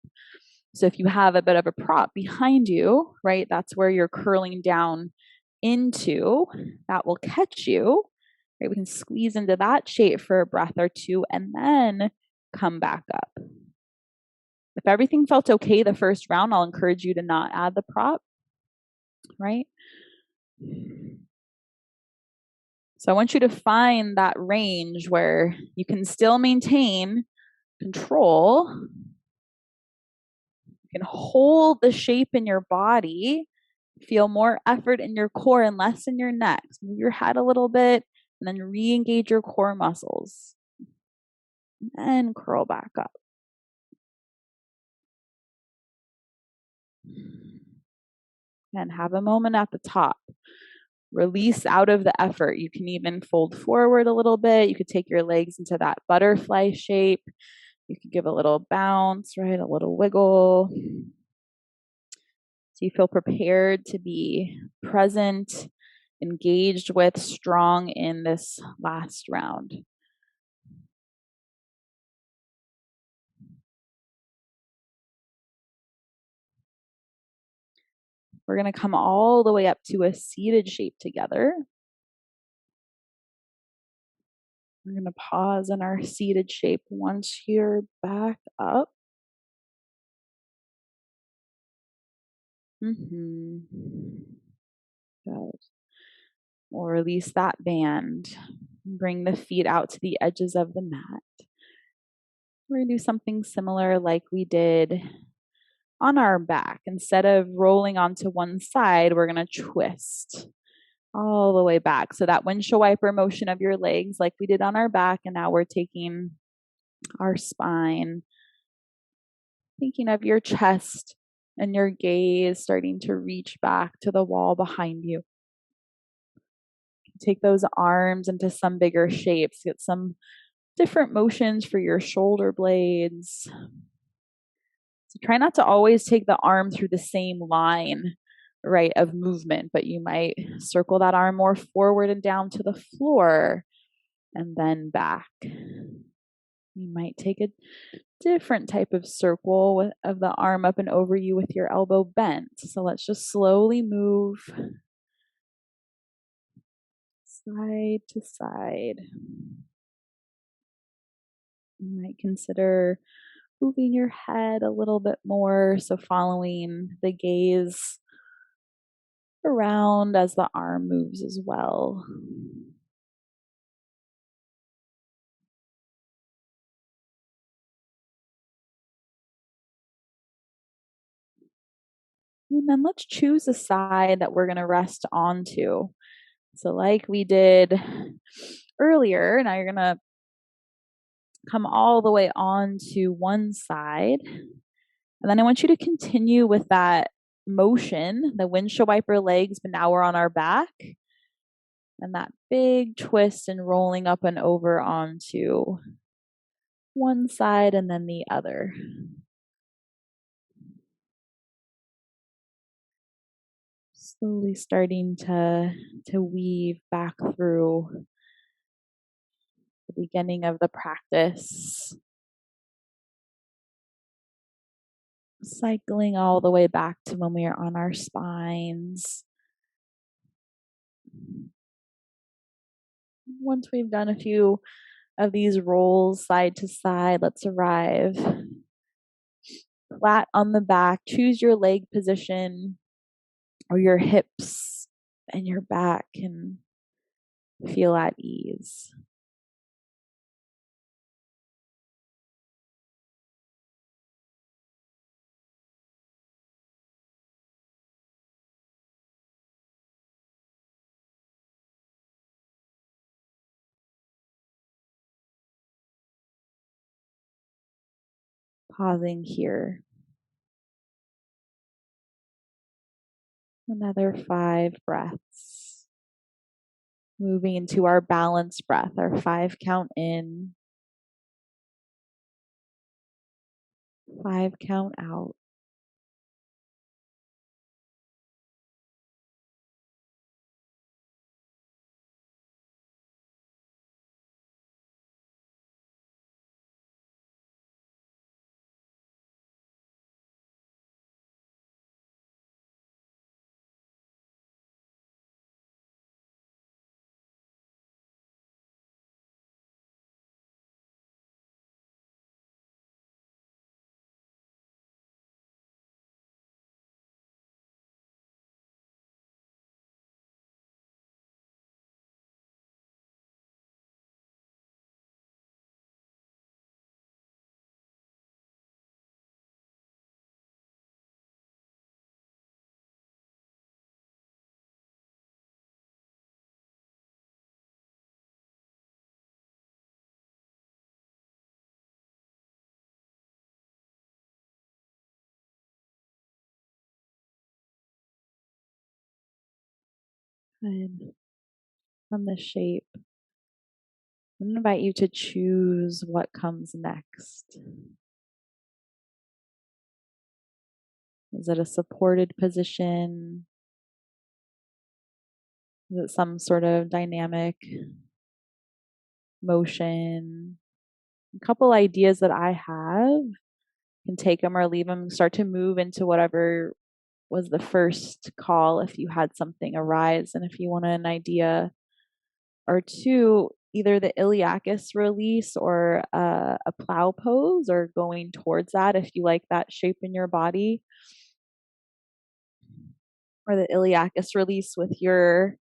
So if you have a bit of a prop behind you, right, that's where you're curling down into, that will catch you. Right, we can squeeze into that shape for a breath or two and then come back up. If everything felt okay the first round, I'll encourage you to not add the prop, right? So I want you to find that range where you can still maintain control. You can hold the shape in your body, feel more effort in your core and less in your neck. Move your head a little bit and then re-engage your core muscles. And curl back up. And have a moment at the top. Release out of the effort. You can even fold forward a little bit. You could take your legs into that butterfly shape. You could give a little bounce, right? A little wiggle. So you feel prepared to be present, engaged with, strong in this last round. We're going to come all the way up to a seated shape together. We're going to pause in our seated shape once you're back up. Good. We'll release that band. Bring the feet out to the edges of the mat. We're going to do something similar like we did on our back. Instead of rolling onto one side, we're going to twist all the way back. So that windshield wiper motion of your legs like we did on our back. And now we're taking our spine, thinking of your chest and your gaze starting to reach back to the wall behind you. Take those arms into some bigger shapes. Get some different motions for your shoulder blades. So try not to always take the arm through the same line, right, of movement, but you might circle that arm more forward and down to the floor and then back. You might take a different type of circle of the arm up and over you with your elbow bent. So let's just slowly move side to side. You might consider moving your head a little bit more, so following the gaze around as the arm moves as well. And then let's choose a side that we're going to rest onto. So like we did earlier, now you're going to come all the way on to one side. And then I want you to continue with that motion, the windshield wiper legs, but now we're on our back. And that big twist and rolling up and over onto one side and then the other. Slowly starting to weave back through the beginning of the practice. Cycling all the way back to when we are on our spines. Once we've done a few of these rolls side to side, let's arrive flat on the back. Choose your leg position or your hips and your back can feel at ease. Pausing here. Another 5 breaths. Moving into our balanced breath, our 5 count in, 5 count out. Good. From the shape, I'm going to invite you to choose what comes next. Is it a supported position? Is it some sort of dynamic motion? A couple ideas that I have, you can take them or leave them, start to move into whatever was the first call if you had something arise. And if you want an idea or two, either the iliacus release or a plow pose or going towards that if you like that shape in your body. or the iliacus release with your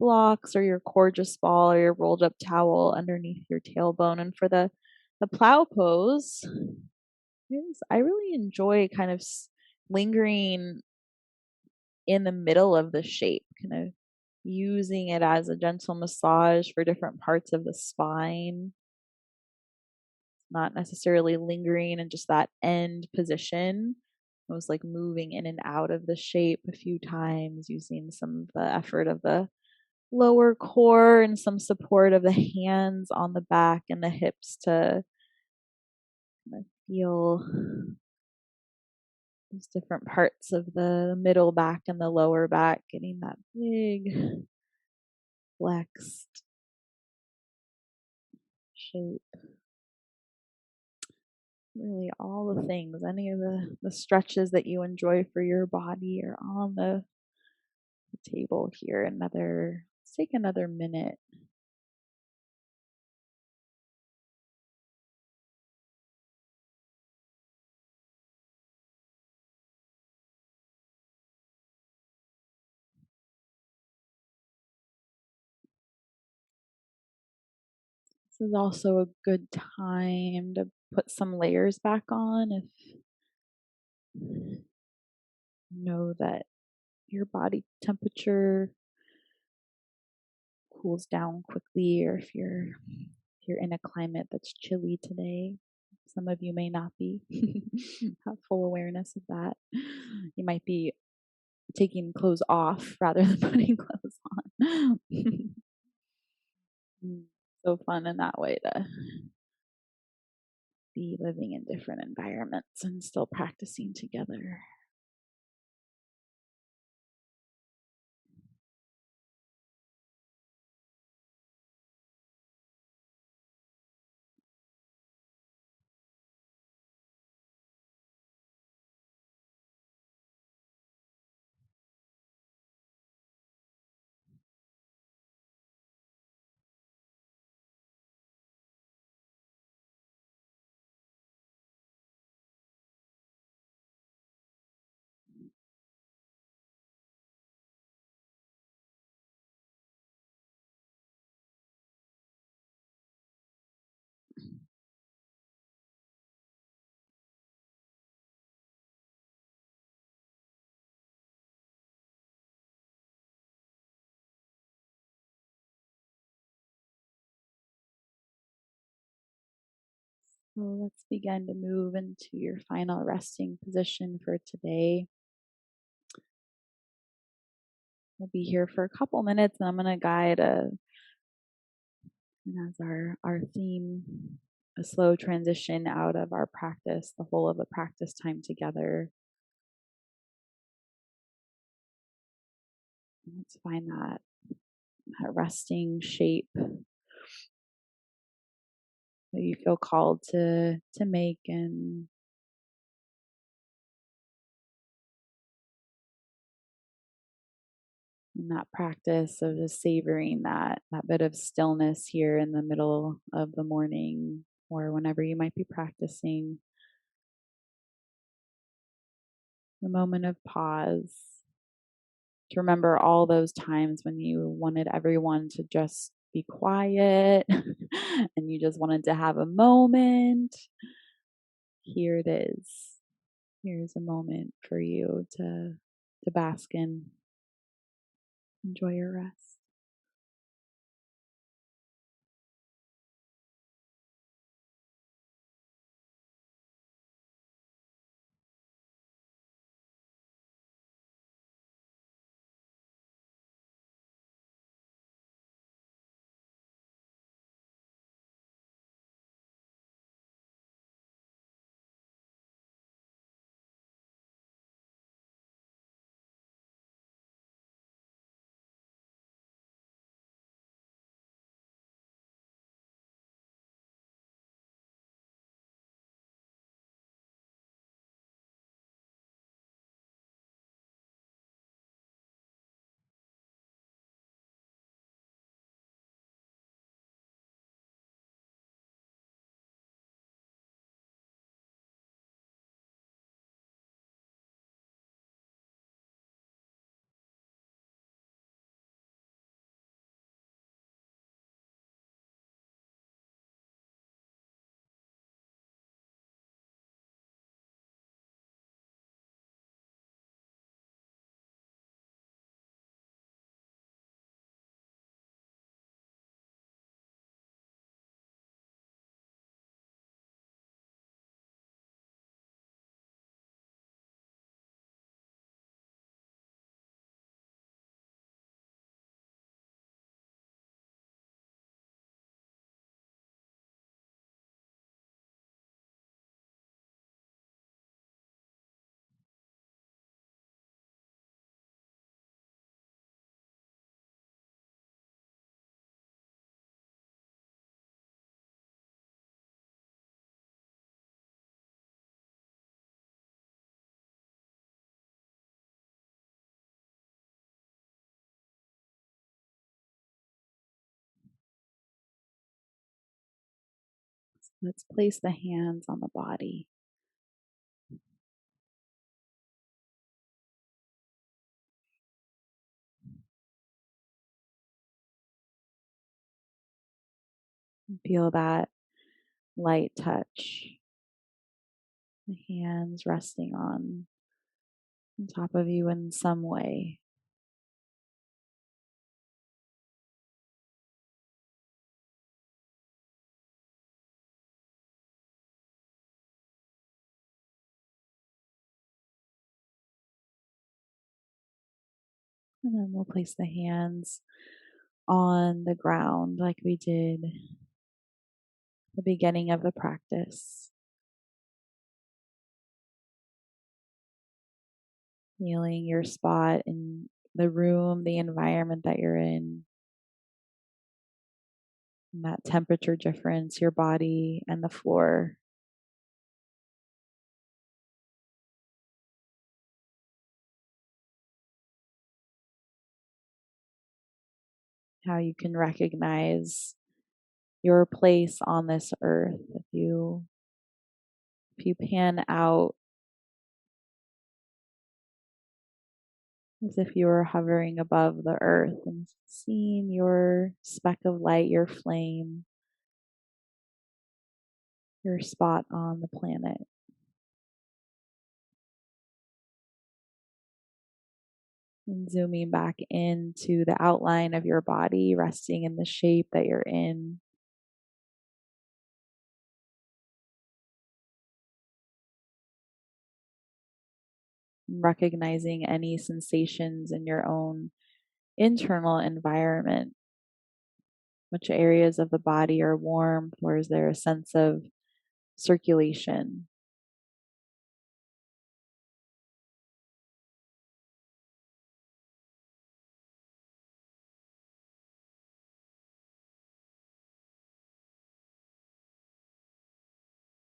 blocks or your Coregeous Ball or your rolled up towel underneath your tailbone. And for the plow pose, I really enjoy kind of lingering in the middle of the shape, kind of using it as a gentle massage for different parts of the spine, not necessarily lingering in just that end position. I was like moving in and out of the shape a few times, using some of the effort of the lower core and some support of the hands on the back and the hips to kind of feel these different parts of the middle back and the lower back getting that big flexed shape. Really all the things, any of the stretches that you enjoy for your body are on the table here. Let's take another minute. This is also a good time to put some layers back on if you know that your body temperature cools down quickly, or if you're in a climate that's chilly today. Some of you may not be. Have full awareness of that. You might be taking clothes off rather than putting clothes on. So fun in that way to be living in different environments and still practicing together. So let's begin to move into your final resting position for today. We'll be here for a couple minutes, and I'm going to guide and as our theme, a slow transition out of our practice, the whole of the practice time together. Let's find that resting shape that you feel called to make, and in that practice of just savoring that bit of stillness here in the middle of the morning, or whenever you might be practicing, the moment of pause, to remember all those times when you wanted everyone to just be quiet and you just wanted to have a moment. Here it is. Here's a moment for you to bask in. Enjoy your rest. Let's place the hands on the body. And feel that light touch. The hands resting on top of you in some way. And then we'll place the hands on the ground like we did at the beginning of the practice. Feeling your spot in the room, the environment that you're in, and that temperature difference, your body and the floor. How you can recognize your place on this earth. If you pan out as if you were hovering above the earth and seeing your speck of light, your flame, your spot on the planet. And zooming back into the outline of your body, resting in the shape that you're in. Recognizing any sensations in your own internal environment. Which areas of the body are warm, or is there a sense of circulation?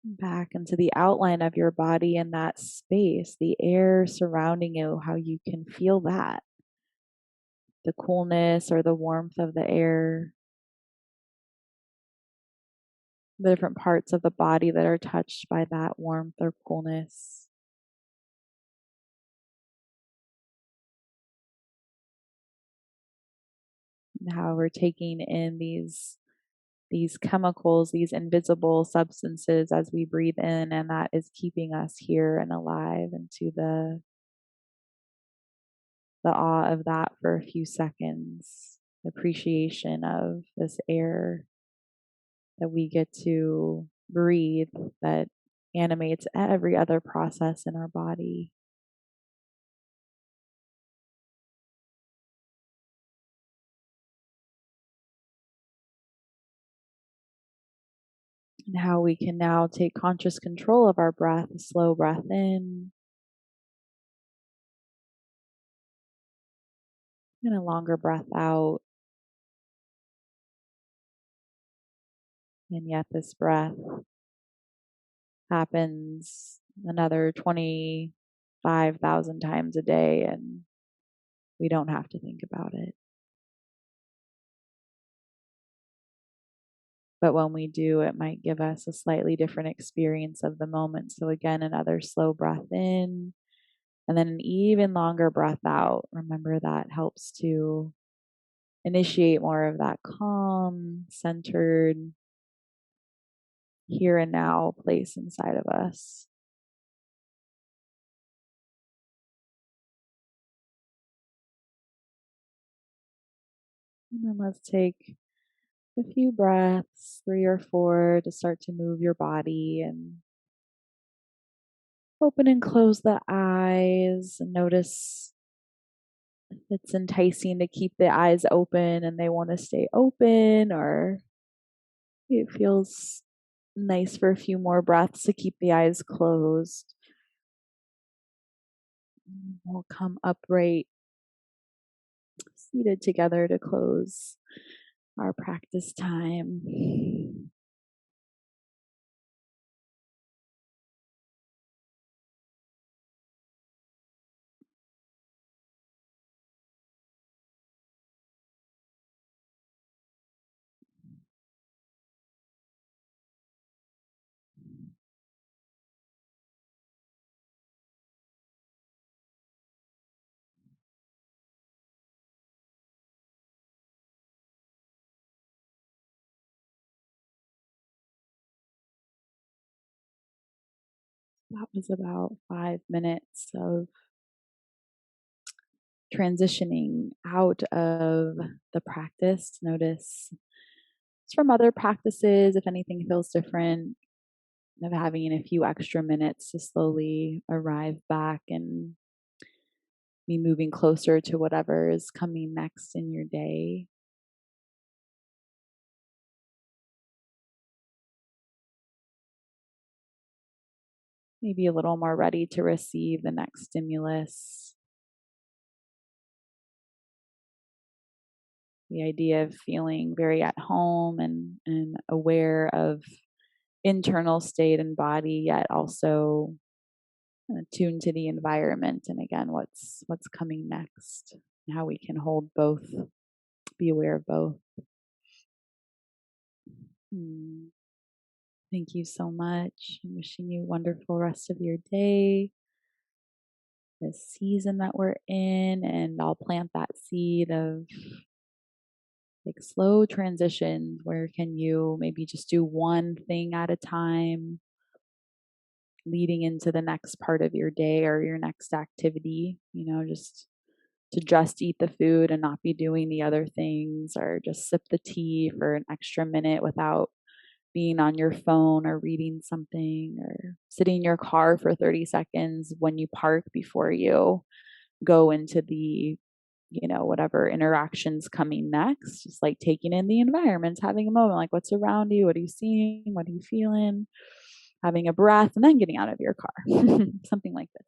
Back into the outline of your body and that space, the air surrounding you, how you can feel that. The coolness or the warmth of the air. The different parts of the body that are touched by that warmth or coolness. And how we're taking in these chemicals, these invisible substances as we breathe in, and that is keeping us here and alive into the awe of that for a few seconds, the appreciation of this air that we get to breathe that animates every other process in our body. And how we can now take conscious control of our breath, a slow breath in, and a longer breath out. And yet this breath happens another 25,000 times a day, and we don't have to think about it. But when we do, it might give us a slightly different experience of the moment. So again, another slow breath in, and then an even longer breath out. Remember, that helps to initiate more of that calm, centered, here and now place inside of us. And then let's take a few breaths, 3 or 4, to start to move your body and open and close the eyes, and notice if it's enticing to keep the eyes open and they want to stay open, or it feels nice for a few more breaths to keep the eyes closed. We'll come upright, seated together to close our practice time. That was about 5 minutes of transitioning out of the practice. Notice from other practices, if anything feels different, of having a few extra minutes to slowly arrive back and be moving closer to whatever is coming next in your day. Maybe a little more ready to receive the next stimulus. The idea of feeling very at home and aware of internal state and body, yet also tuned to the environment. And again, what's coming next, and how we can hold both, be aware of both. Thank you so much. I'm wishing you a wonderful rest of your day, this season that we're in, and I'll plant that seed of like slow transitions. Where can you maybe just do one thing at a time, leading into the next part of your day or your next activity, just to just eat the food and not be doing the other things, or just sip the tea for an extra minute without being on your phone or reading something, or sitting in your car for 30 seconds when you park before you go into the, whatever interactions coming next. Just like taking in the environment, having a moment, like what's around you, what are you seeing, what are you feeling, having a breath, and then getting out of your car. Something like this.